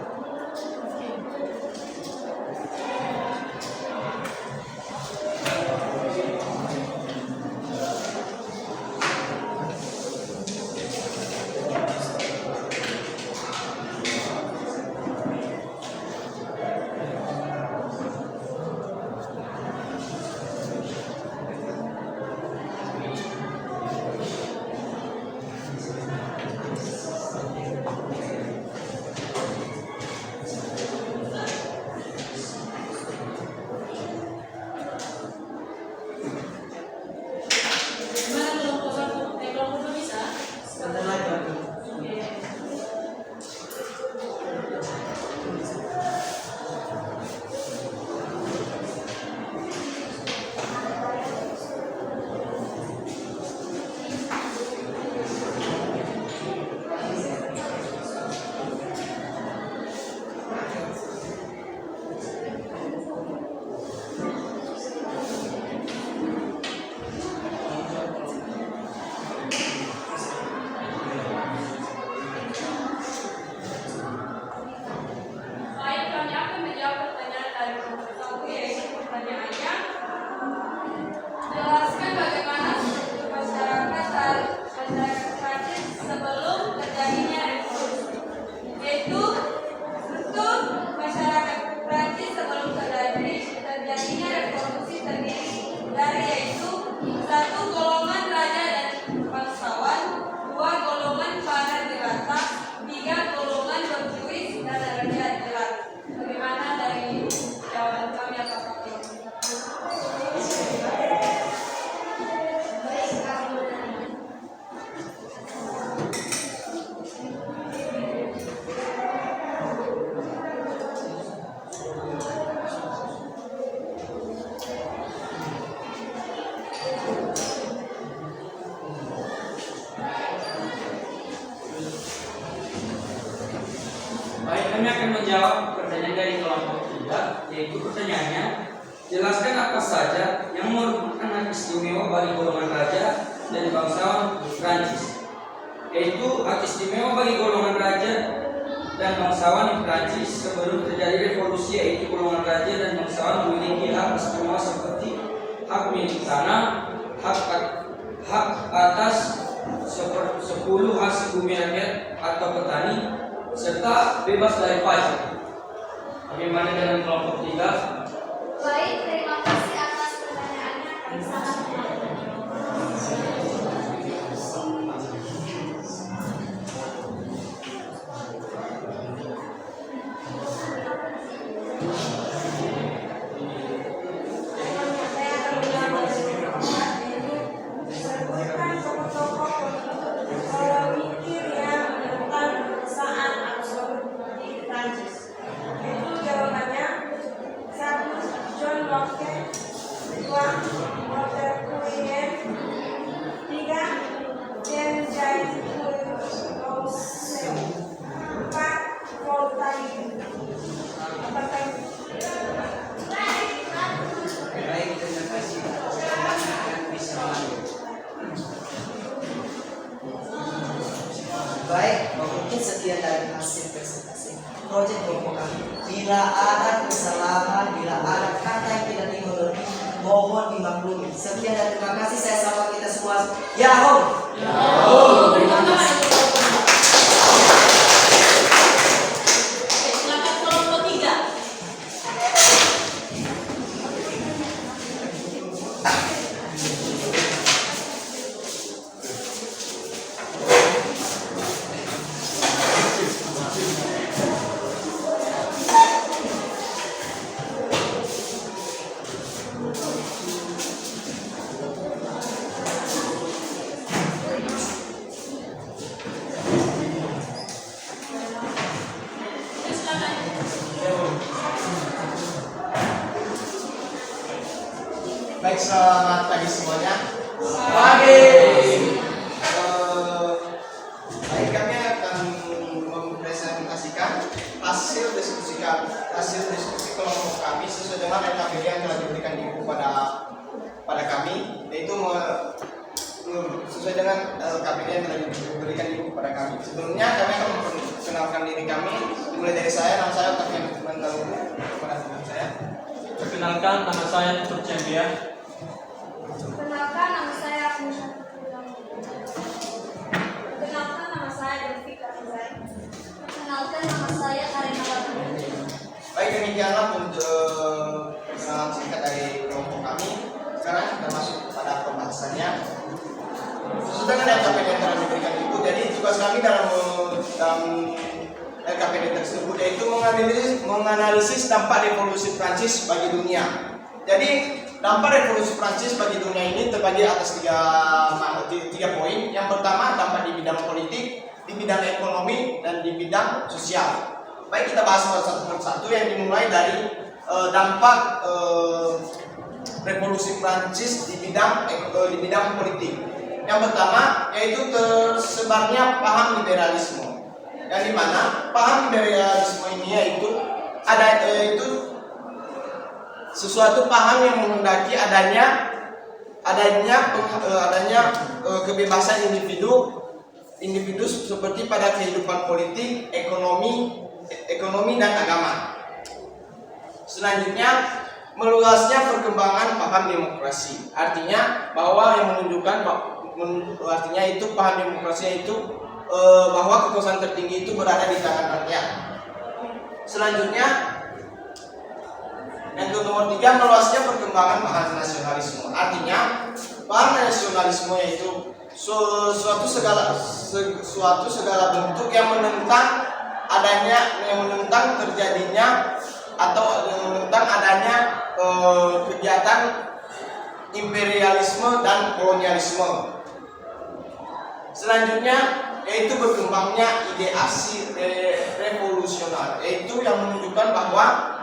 Gimana kelompok satu? Kelompok dua bisa? Sebentar lagi, Pak. Oke. Baik, kami akan menjawab pertanyaan dari kelompok satu, yaitu pertanyaannya, jelaskan bagaimana struktur masyarakat Prancis sebelum terjadinya revolusi. Yaitu struktur masyarakat Prancis sebelum terjadinya revolusi terdiri dari yaitu 1. Golongan raja dan bangsawan, 2. Golongan para jelata, 3. Golongan berjuis dan raja jelas. Bagaimana dari jawaban kami apakah Baik, kami akan menjawab pertanyaan dari kelompok 3, yaitu pertanyaannya, jelaskan apa saja yang merupakan hak istimewa bagi golongan raja dan bangsawan di Prancis. Yaitu hak istimewa bagi golongan raja dan bangsawan di Prancis sebelum terjadi revolusi, yaitu golongan raja dan bangsawan memiliki hak istimewa seperti hak milik tanah, hak atas 10 hasil bumi rakyat atau petani, serta bebas dari pajak. Bagaimana dengan kelompok 3? Baik, terima kasih atas pertanyaannya. Kami sangat mengerti. Saya akan menjawab dari kelompok 4, yaitu sebutkan tokoh-tokoh pemikir yang menemukan kekuasaan absolut di Prancis. Itu jawabannya 1. John Locke, 2. Montesquieu, 3. Jean-Jacques Rousseau, 4. Voltaire. Apakah Baik, terima kasih. Silakan bisa lanjut. Baik, mungkin sekian dari hasil presentasi proyek kelompok kami. Bila ada kesalahan, bila ada kata yang tidak dimengerti, mohon dimaklumi. Sekian dan terima kasih. Saya sapa kita semua. Yahoo! Terima kasih. Oke, silakan kelompok 3. Baik, selamat pagi semuanya. Pagi. Baik, kami akan mempresentasikan hasil diskusi kelompok kami sesuai dengan RKPD yang telah diberikan di buku pada kami, yaitu sesuai dengan KPD yang telah diberikan di buku pada kami. Sebelumnya kami akan memperkenalkan diri kami, dimulai dari saya. Nama saya Taufik Mandalu, kepada teman saya. Perkenalkan, nama saya Tutur Cembia. Perkenalkan, nama saya Agnes. Perkenalkan, nama saya Delvika Rizal. Perkenalkan, nama saya Karina Baturi. Baik, demikianlah untuk perkenalan singkat dari kelompok kami. Sekarang kita masuk pada pembahasannya. Sesuai dengan RKPD yang telah diberikan ibu, jadi tugas kami dalam RKPD tersebut yaitu menganalisis dampak revolusi Prancis bagi dunia. Jadi dampak revolusi Prancis bagi dunia ini terbagi atas tiga poin. Yang pertama, dampak di bidang politik, di bidang ekonomi, dan di bidang sosial. Baik, kita bahas satu persatu, yang dimulai dari dampak revolusi Prancis di bidang politik. Yang pertama yaitu tersebarnya paham liberalisme, yang dimana paham liberalisme ini yaitu sesuatu paham yang menghendaki adanya kebebasan individu seperti pada kehidupan politik, ekonomi dan agama. Selanjutnya, meluasnya perkembangan paham demokrasi, artinya itu paham demokrasi itu bahwa kekuasaan tertinggi itu berada di tangan rakyat. Selanjutnya, yang nomor 3, meluasnya perkembangan paham nasionalisme, artinya paham nasionalisme yaitu suatu segala bentuk yang menentang terjadinya atau menentang adanya kegiatan imperialisme dan kolonialisme. Selanjutnya yaitu berkembangnya ide aksi revolusioner, yaitu yang menunjukkan bahwa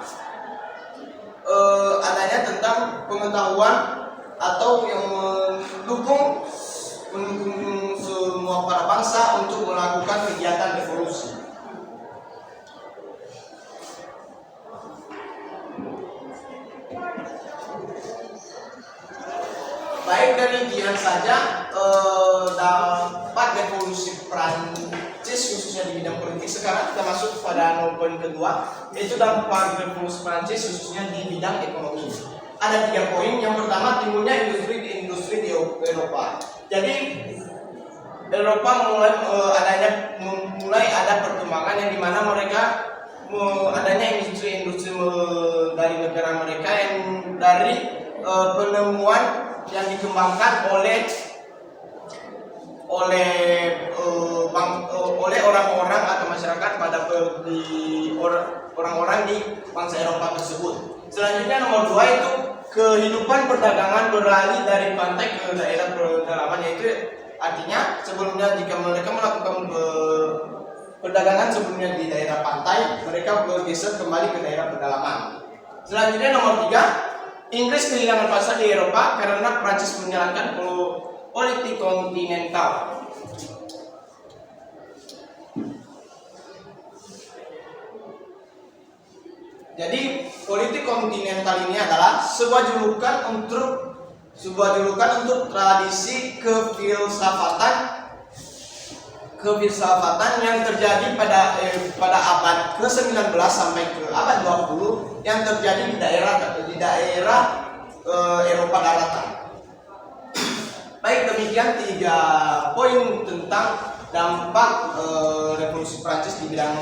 adanya tentang pengetahuan atau yang mendukung semua para bangsa untuk melakukan kegiatan revolusi. Baik, demikian saja dampak revolusi Prancis khususnya di bidang politik. Sekarang kita masuk pada poin kedua, yaitu dampak revolusi Prancis khususnya di bidang ekonomi. Ada 3 poin. Yang pertama, timbulnya industri di Eropa. Jadi Eropa mulai ada perkembangan yang dimana mereka adanya industri dari negara mereka yang dari penemuan yang dikembangkan oleh orang-orang atau masyarakat orang-orang di bangsa Eropa tersebut. Selanjutnya nomor 2 itu kehidupan perdagangan beralih dari pantai ke daerah pedalaman, yaitu artinya sebelumnya jika mereka melakukan perdagangan sebelumnya di daerah pantai, mereka bergeser kembali ke daerah pedalaman. Selanjutnya nomor 3, Inggris kehilangan pasar di Eropa karena Prancis menjalankan politik kontinental. Jadi politik kontinental ini adalah sebuah julukan untuk tradisi kefilsafatan yang terjadi pada abad ke-19 sampai ke abad 20 yang terjadi di daerah Eropa daratan. Baik, demikian 3 poin tentang dampak revolusi Prancis di bidang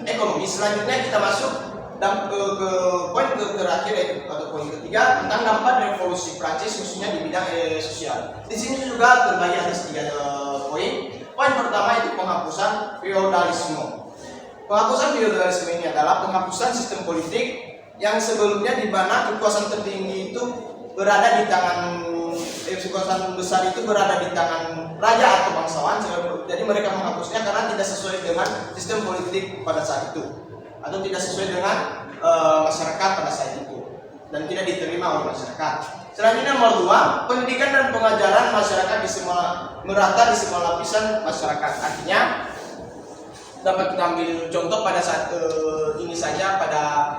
ekonomi. Selanjutnya kita masuk ke poin terakhir atau poin ketiga tentang dampak revolusi Prancis khususnya di bidang sosial. Di sini juga terbagi atas 3 poin. Poin pertama itu penghapusan feodalisme. Penghapusan feodalisme ini adalah penghapusan sistem politik yang sebelumnya di mana kekuasaan tertinggi itu berada di tangan kekuasaan besar itu berada di tangan raja atau bangsawan. Jadi mereka menghapusnya karena tidak sesuai dengan sistem politik pada saat itu atau tidak sesuai dengan masyarakat pada saat itu. Dan tidak diterima oleh masyarakat. Selanjutnya nomor 2, pendidikan dan pengajaran masyarakat merata di semua lapisan masyarakat. Artinya dapat kita ambil contoh pada saat ini saja pada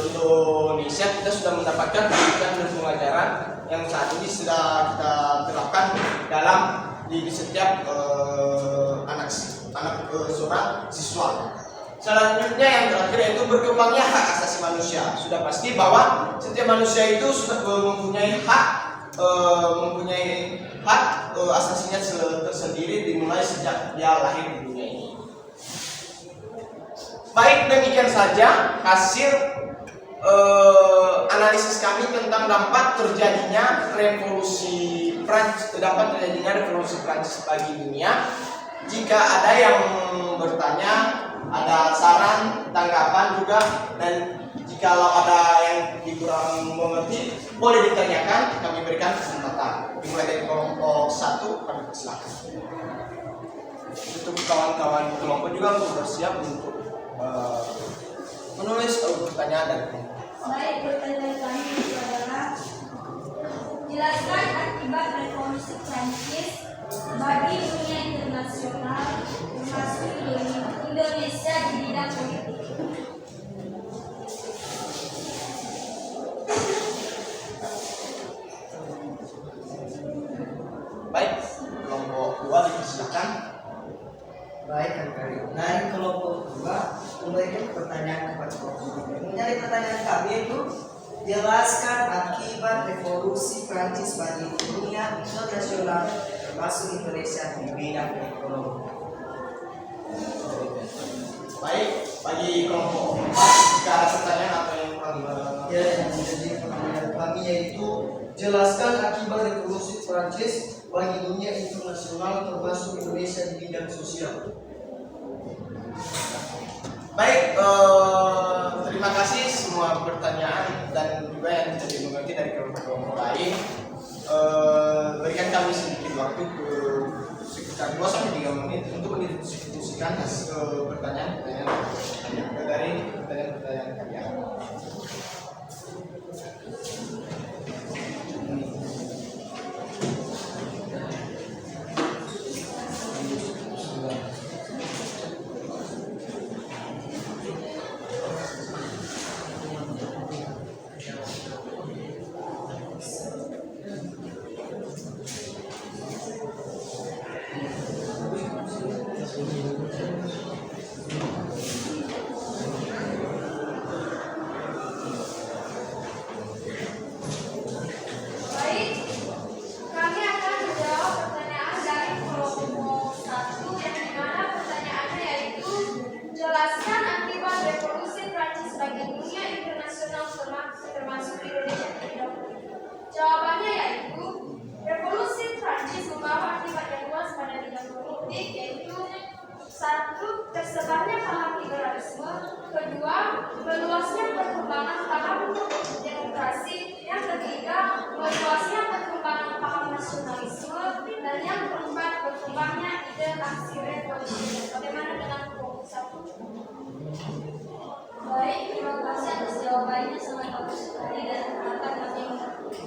Indonesia kita sudah mendapatkan pendidikan dan pengajaran yang saat ini sudah kita terapkan dalam di setiap anak seorang siswa. Selanjutnya yang terakhir yaitu berkembangnya hak asasi manusia. Sudah pasti bahwa setiap manusia itu sudah mempunyai hak asasinya tersendiri dimulai sejak dia lahir di dunia ini. Baik, demikian saja hasil analisis kami tentang dampak terjadinya revolusi Prancis bagi dunia. Jika ada yang bertanya, ada saran, tanggapan juga, dan jikalau ada yang kurang mengerti, boleh ditanyakan, kami berikan kesempatan. Dimulai dari kelompok 1, kami persilakan. Untuk kawan-kawan kelompok juga untuk bersiap untuk menulis pertanyaan dari kelompok. Baik, pertanyaan kami adalah jelaskan akibat revolusi Prancis bagi dunia internasional termasuk Indonesia di bidang politik. Baik, kelompok 2 dipersilakan. Baik, dari kelompok 2 memberikan pertanyaan kepada kelompok 3. Dari pertanyaan kami itu, jelaskan akibat revolusi Prancis bagi dunia internasional termasuk Indonesia di bidang ekonomi. Baik, bagi kelompok 4, jika ada pertanyaan apa yang Ya, yang menjadi pertanyaan kami yaitu jelaskan akibat revolusi Prancis bagi dunia internasional termasuk Indonesia di bidang sosial. Baik, terima kasih semua pertanyaan dan juga yang tidak dimengerti dari kelompok lain. Berikan kami sedikit waktu sekitar 2-3 menit untuk mendiskusikan hasil pertanyaan dari pertanyaan kalian. Baik, kami akan menjawab pertanyaan dari kelompok 1 yang dimana pertanyaannya yaitu jelaskan akibat revolusi Prancis bagi dunia internasional termasuk Indonesia di bidang politik. Jawabannya yaitu revolusi Prancis membawa akibat yang luas pada bidang politik, yaitu 1. Tersebarnya paham liberalisme, 2. Meluasnya perkembangan paham demokrasi, yang 3. Meluasnya perkembangan paham nasionalisme, dan yang 4. Berkembangnya ide aksi revolusi. Bagaimana dengan kelompok 1? Baik, terima kasih atas jawabannya, sangat bagus sekali dan akan kami mengerti.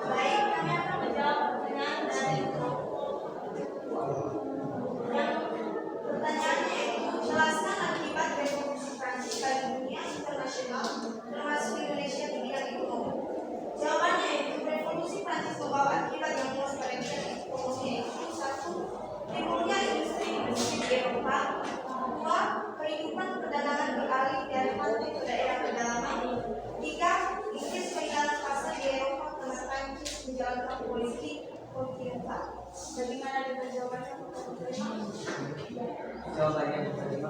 Baik, kami akan menjawab pertanyaan dari kelompok yang pertanyaannya yaitu jelaskan akibat revolusi Prancis bagi dunia internasional termasuk Indonesia di bidang ekonomi. Jawabannya yaitu revolusi Prancis membawa akibat yang luas pada bidang ekonomi, yaitu 1. Timbulnya industri di Eropa, 2. Kehidupan perdagangan beralih dari pantai ke daerah pedalaman, 3. Inggris kehilangan pasar di Eropa karena Prancis menjalankan politik kontinental. Bagaimana dengan jawabannya? Jawabannya diterima.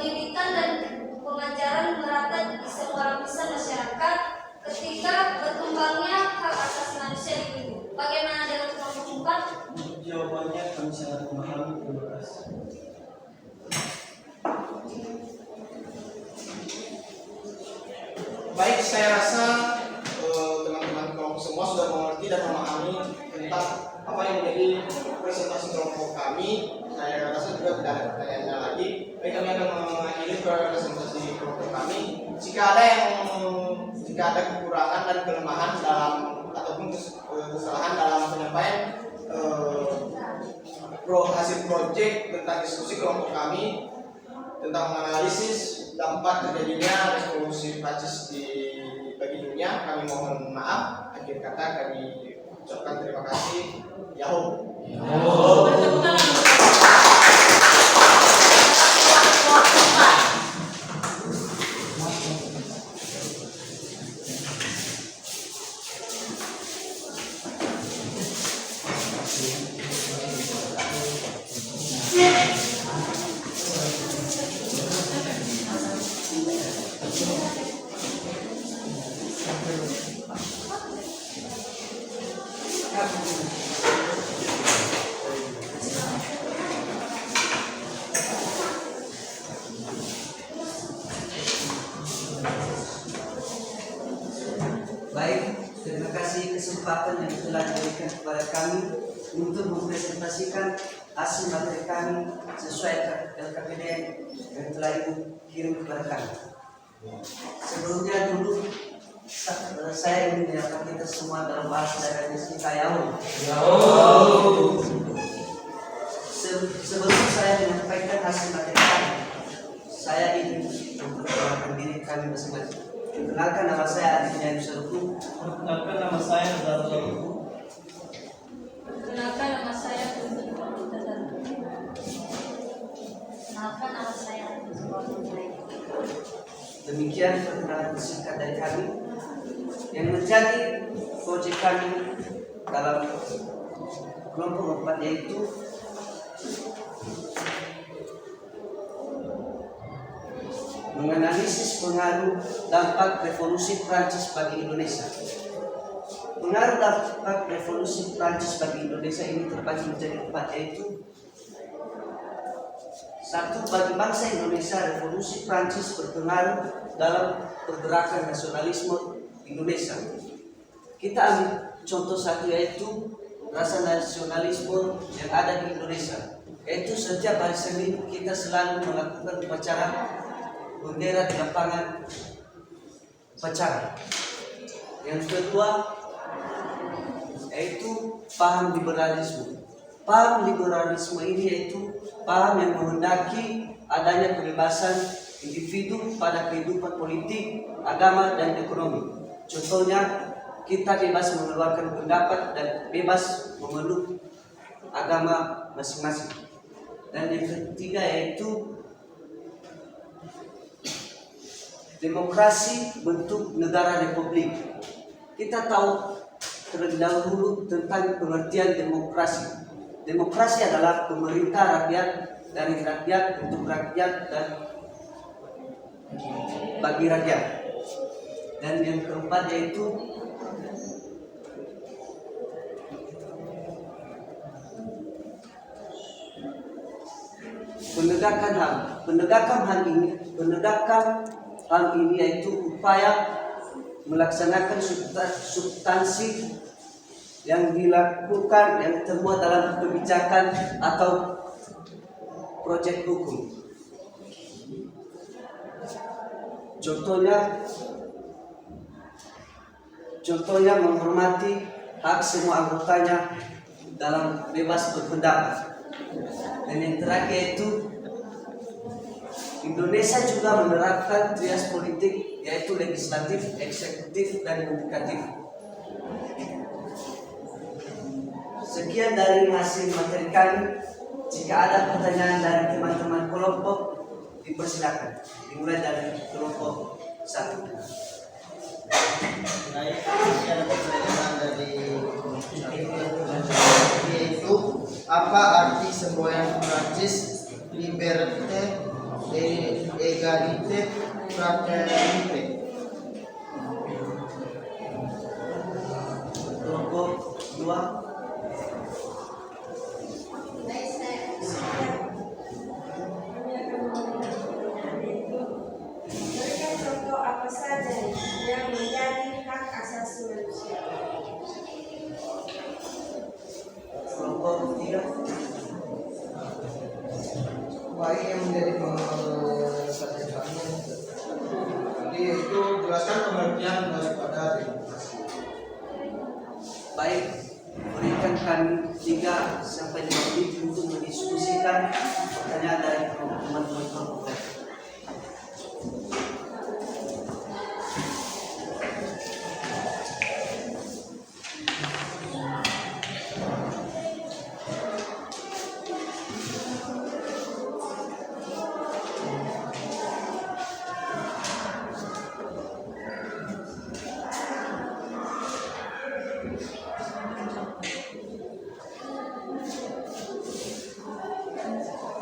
pendidikan dan pengajaran merata di semua lapisan masyarakat. Ketiga, berkembangnya hak asasi manusia di Ibu. Bagaimana dengan kelompok 4? Jawabannya kami sangat memahami. Terima kasih. Baik, saya rasa teman-teman kelompok semua sudah mengerti dan memahami tentang apa yang menjadi presentasi kelompok kami. Saya rasa juga tidak ada pertanyaannya lagi. Baik, kami akan mengakhiri presentasi kelompok kami. Jika ada kekurangan dan kelemahan dalam ataupun kesalahan dalam penyampaian hasil proyek tentang diskusi kelompok kami tentang menganalisis dampak terjadinya revolusi Prancis bagi dunia, kami mohon maaf. Akhir kata kami ucapkan terima kasih. Yahoo. Bertepuk tangan. Baik, terima kasih kesempatan yang telah diberikan kepada kami untuk mempresentasikan hasil materi kami sesuai LKPDN yang telah Ibu kirim kepada kami. Sebelumnya dulu saya ingin menyapa kita semua dalam bahasa daerahnya kita Yahoo. Sebelum saya menyampaikan hasil materi kami, saya ingin memperkenalkan diri kami masing-masing. Perkenalkan, nama saya Adi Nyanyi Saruku. Perkenalkan, nama saya Nazar Saruku. Perkenalkan, nama saya Putri Putri. Perkenalkan, nama saya Demikian perkenalan singkat dari kami yang menjadi proyek kami dalam kelompok 4, yaitu menganalisis pengaruh dampak revolusi Prancis bagi Indonesia. Pengaruh dampak revolusi Prancis bagi Indonesia ini terbagi menjadi 4, yaitu 1. Bagi bangsa Indonesia, revolusi Prancis berpengaruh dalam pergerakan nasionalisme Indonesia. Kita ambil contoh 1, yaitu rasa nasionalisme yang ada di Indonesia, yaitu setiap hari Senin kita selalu melakukan upacara bendera di lapangan upacara. Yang kedua, yaitu paham liberalisme. Paham liberalisme ini yaitu paham yang menghendaki adanya kebebasan individu pada kehidupan politik, agama, dan ekonomi. Contohnya, kita bebas mengeluarkan pendapat dan bebas memeluk agama masing-masing. Dan yang ketiga yaitu demokrasi bentuk negara republik. Kita tahu terlebih dahulu tentang pengertian demokrasi. Demokrasi adalah pemerintah rakyat, dari rakyat, untuk rakyat, dan bagi rakyat. Dan yang keempat yaitu penegakan HAM. Penegakan HAM ini yaitu upaya melaksanakan substansi yang dilakukan yang termuat dalam kebijakan atau proyek hukum. Contohnya menghormati hak semua anggotanya dalam bebas berpendapat. Dan yang terakhir yaitu Indonesia juga menerapkan trias politik, yaitu legislatif, eksekutif, dan yudikatif. Sekian dari hasil materi kami. Jika ada pertanyaan dari teman-teman kelompok, dipersilakan. Dimulai dari kelompok 1. Baik, ada pertanyaan dari yaitu apa arti semboyan Prancis liberté Egalite Fraternite. Kelompok 2. Berikan contoh apa saja yang menjadi hak asasi manusia. Kelompok 3. Baik, yang menjadi subjek kami tadi itu jelaskan pengertian daripada demokrasi. Baik, berikan kami 3 sampai 5 menit untuk mendiskusikan pertanyaan dari teman-teman kelompok.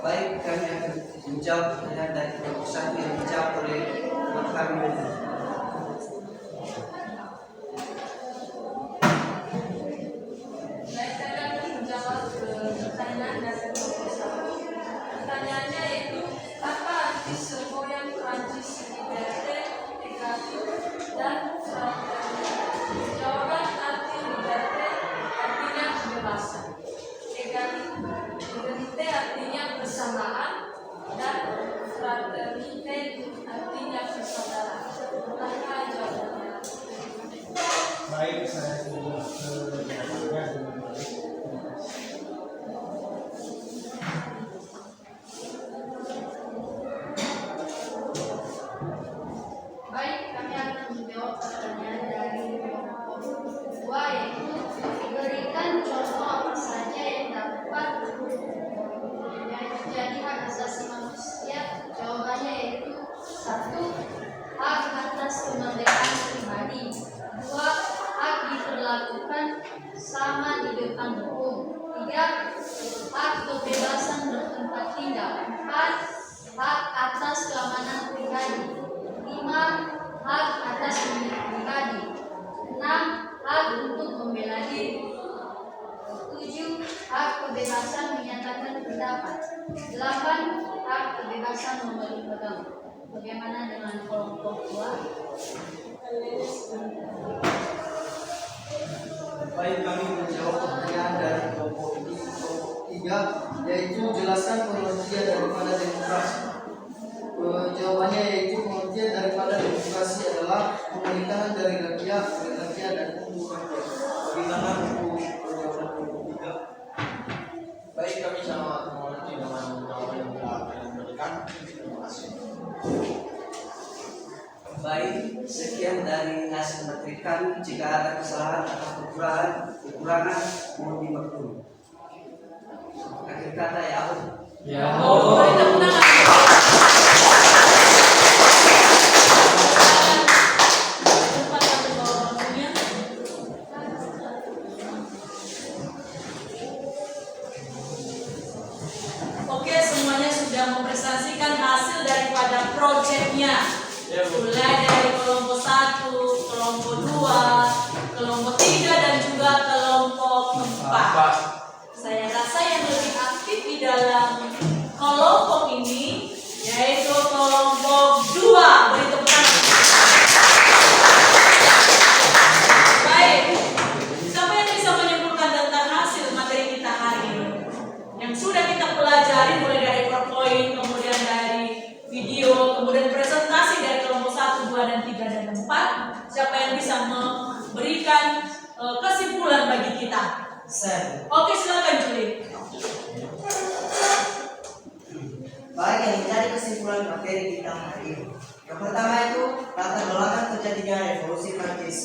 Baik, kami akan menjawab pertanyaan dari kelompok 1 yang dijawab oleh teman kami. Baik, saya akan menjawab pertanyaan dari kelompok 1. Pertanyaannya yaitu apa arti semboyan Prancis liberté, égalité, dan fraternité? Jawaban arti liberté artinya kebebasan, égalité artinya bersamaan, dan fraternité artinya persaudaraan. Apakah jawabannya? Baik, saya sudah menjawabnya dengan baik. Baik, kami akan menjawab pertanyaan dari kelompok 2, yaitu berikan contoh apa saja yang dapat menjadi hak asasi manusia. Jawabannya yaitu 1. Hak atas kemerdekaan pribadi. 2. Hak diperlakukan sama di depan hukum. 3. Hak kebebasan bertempat tinggal. 4. Hak atas keamanan pribadi. 5. Hak atas milik pribadi. 6. Hak untuk membela diri. 7. Hak kebebasan menyatakan pendapat. 8. Hak kebebasan memeluk agama. Bagaimana dengan kelompok 2? Baik, kami menjawab pertanyaan dari kelompok 3, yaitu jelaskan pengertian daripada demokrasi. Jawabannya yaitu pengertian daripada demokrasi adalah pemerintahan dari rakyat, dan untuk rakyat. Bagaimana untuk jawaban kelompok 3? Baik, kami sangat mengerti dengan jawaban yang telah kalian berikan. Terima kasih. Baik, sekian dari hasil materi kami. Jika ada kesalahan atau kekurangan mohon dimaklumi. Akhir kata ya Abu. Ya. Beri tepuk tangan. Tempat yang berbawa bangkunya. Oke, semuanya sudah mempresentasikan hasil daripada proyeknya. Mulai dari kelompok 1, kelompok 2, kelompok 3, dan juga kelompok 4. Saya rasa yang lebih aktif di dalam kelompok ini yaitu kelompok 2. Beri tepuk tangan. Baik, siapa yang bisa menyimpulkan tentang hasil materi kita hari ini? Yang sudah kita pelajari mulai dari PowerPoint, kemudian dari video, kemudian presentasi dari kelompok 1, 2, dan 3, dan 4. Siapa yang bisa memberikan kesimpulan bagi kita? Saya. Oke, silakan Juli. Baik, yang menjadi kesimpulan materi kita hari ini. Yang pertama itu latar belakang terjadinya revolusi Prancis.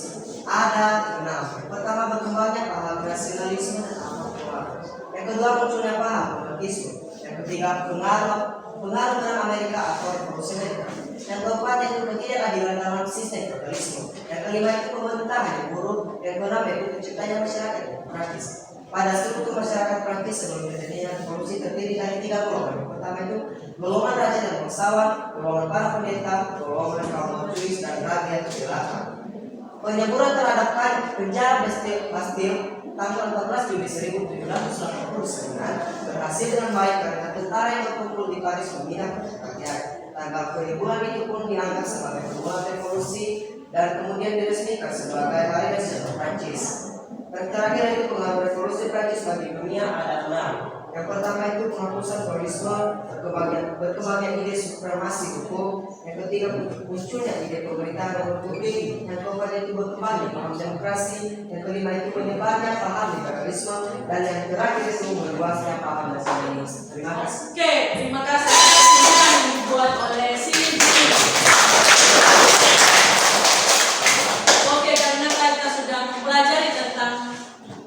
Ada 6. Yang pertama berkembangnya paham nasionalisme dan amaturisme. Yang kedua munculnya paham anarkisme. Yang ketiga pengaruh perang Amerika atau revolusi Amerika. Yang keempat yaitu ketidakadilan dalam sistem kapitalisme. Yang kelima itu pemerintahan yang buruk. Yang keenam yaitu terciptanya masyarakat Prancis. Pada struktur masyarakat Prancis sebelum terjadinya revolusi terdiri dari 3 golongan. Yang pertama itu golongan raja dan bangsawan, golongan para pendeta, golongan kaum majuis dan rakyat jelata. Penyeburan terhadap penjara Bastille tanggal 14 Juli 1789 berhasil dengan baik karena tentara yang berkumpul di Paris membina rakyat. Tanggal keribuan itu pun dianggap sebagai permulaan revolusi dan kemudian diresmikan sebagai hari nasional Prancis. Dan terakhir itu pengaruh revolusi Prancis bagi dunia ada 6. Yang pertama itu penghapusan komunisme, berkembangnya ide supremasi hukum. Yang ketiga munculnya ide pemerintahan republik. Yang keempat itu berkembangnya paham demokrasi. Yang kelima itu menyebarnya paham liberalisme. Dan yang terakhir itu meluasnya paham nasionalis. Terima kasih. Oke, terima kasih. Yang dibuat oleh Cindy. Oke, karena kita sudah mempelajari tentang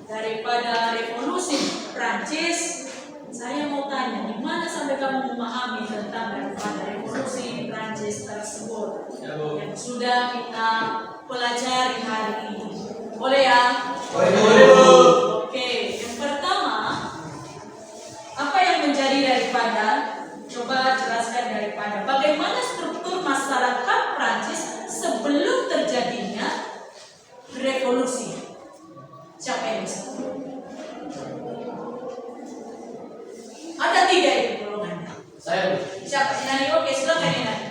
daripada revolusi Prancis, saya mau tanya, di mana sampai kamu memahami tentang daripada revolusi Prancis tersebut yang sudah kita pelajari hari ini? Boleh ya? Boleh. Oke, yang pertama, apa yang menjadi daripada, coba jelaskan daripada bagaimana struktur masyarakat Prancis sebelum terjadinya revolusi. Siapa yang bisa? Ada 3 itu golongannya. Saya. Siapa? Inani, oke, silakan Inani.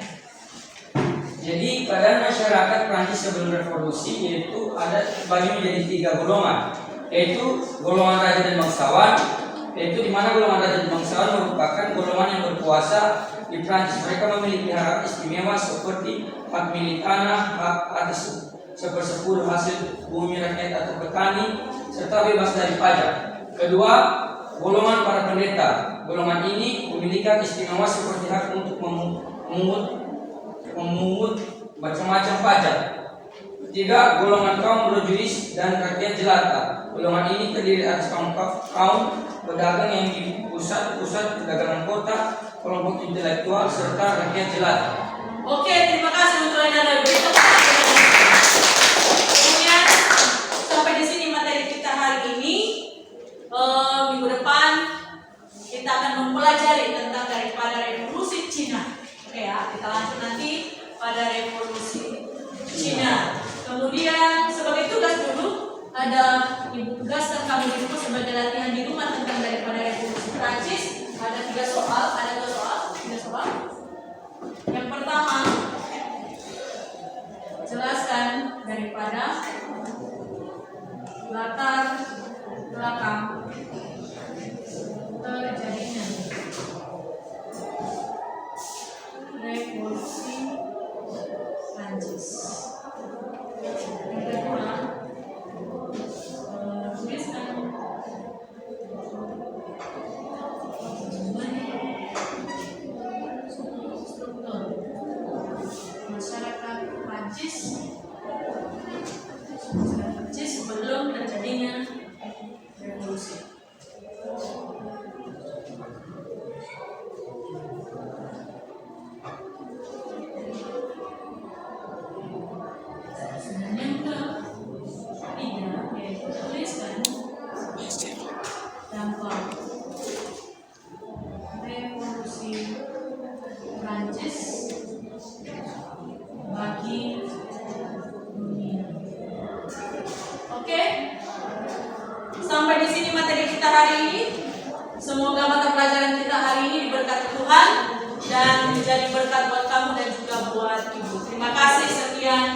Jadi pada masyarakat Prancis sebelum revolusi yaitu ada bagi menjadi 3 golongan, yaitu golongan raja dan bangsawan, yaitu di mana golongan raja dan bangsawan merupakan golongan yang berkuasa di Prancis. Mereka memiliki hak istimewa seperti hak milik tanah, hak atas 1/10 hasil bumi rakyat atau petani, serta bebas dari pajak. Kedua, golongan para pendeta. Golongan ini memiliki istimewa seperti hak untuk memungut macam-macam pajak. Ketiga, golongan kaum majuis dan rakyat jelata. Golongan ini terdiri atas kaum pedagang yang di pusat-pusat perdagangan kota, kelompok intelektual serta rakyat jelata. Oke, terima kasih untuk Anda berikut. Kemudian sampai di sini materi kita hari ini. Minggu depan kita akan mempelajari tentang daripada revolusi Cina. Oke ya, kita lanjut nanti pada revolusi Cina. Kemudian sebagai tugas dulu ada ibu tugaskan kamu di rumah sebagai latihan di rumah tentang daripada revolusi Prancis. Ada 3 soal, ada 2 soal, 3 soal. Yang pertama, jelaskan daripada latar belakang terjadinya revolusi Prancis. Yang kedua, tuliskan struktur masyarakat Prancis sebelum terjadinya revolusi. Yang ketiga, yaitu tuliskan dampak revolusi Prancis bagi dunia. Oke? Sampai di sini materi kita hari ini. Semoga mata pelajaran kita hari ini diberkati Tuhan dan menjadi berkat buat kamu dan juga buat ibu. Terima kasih, sekian.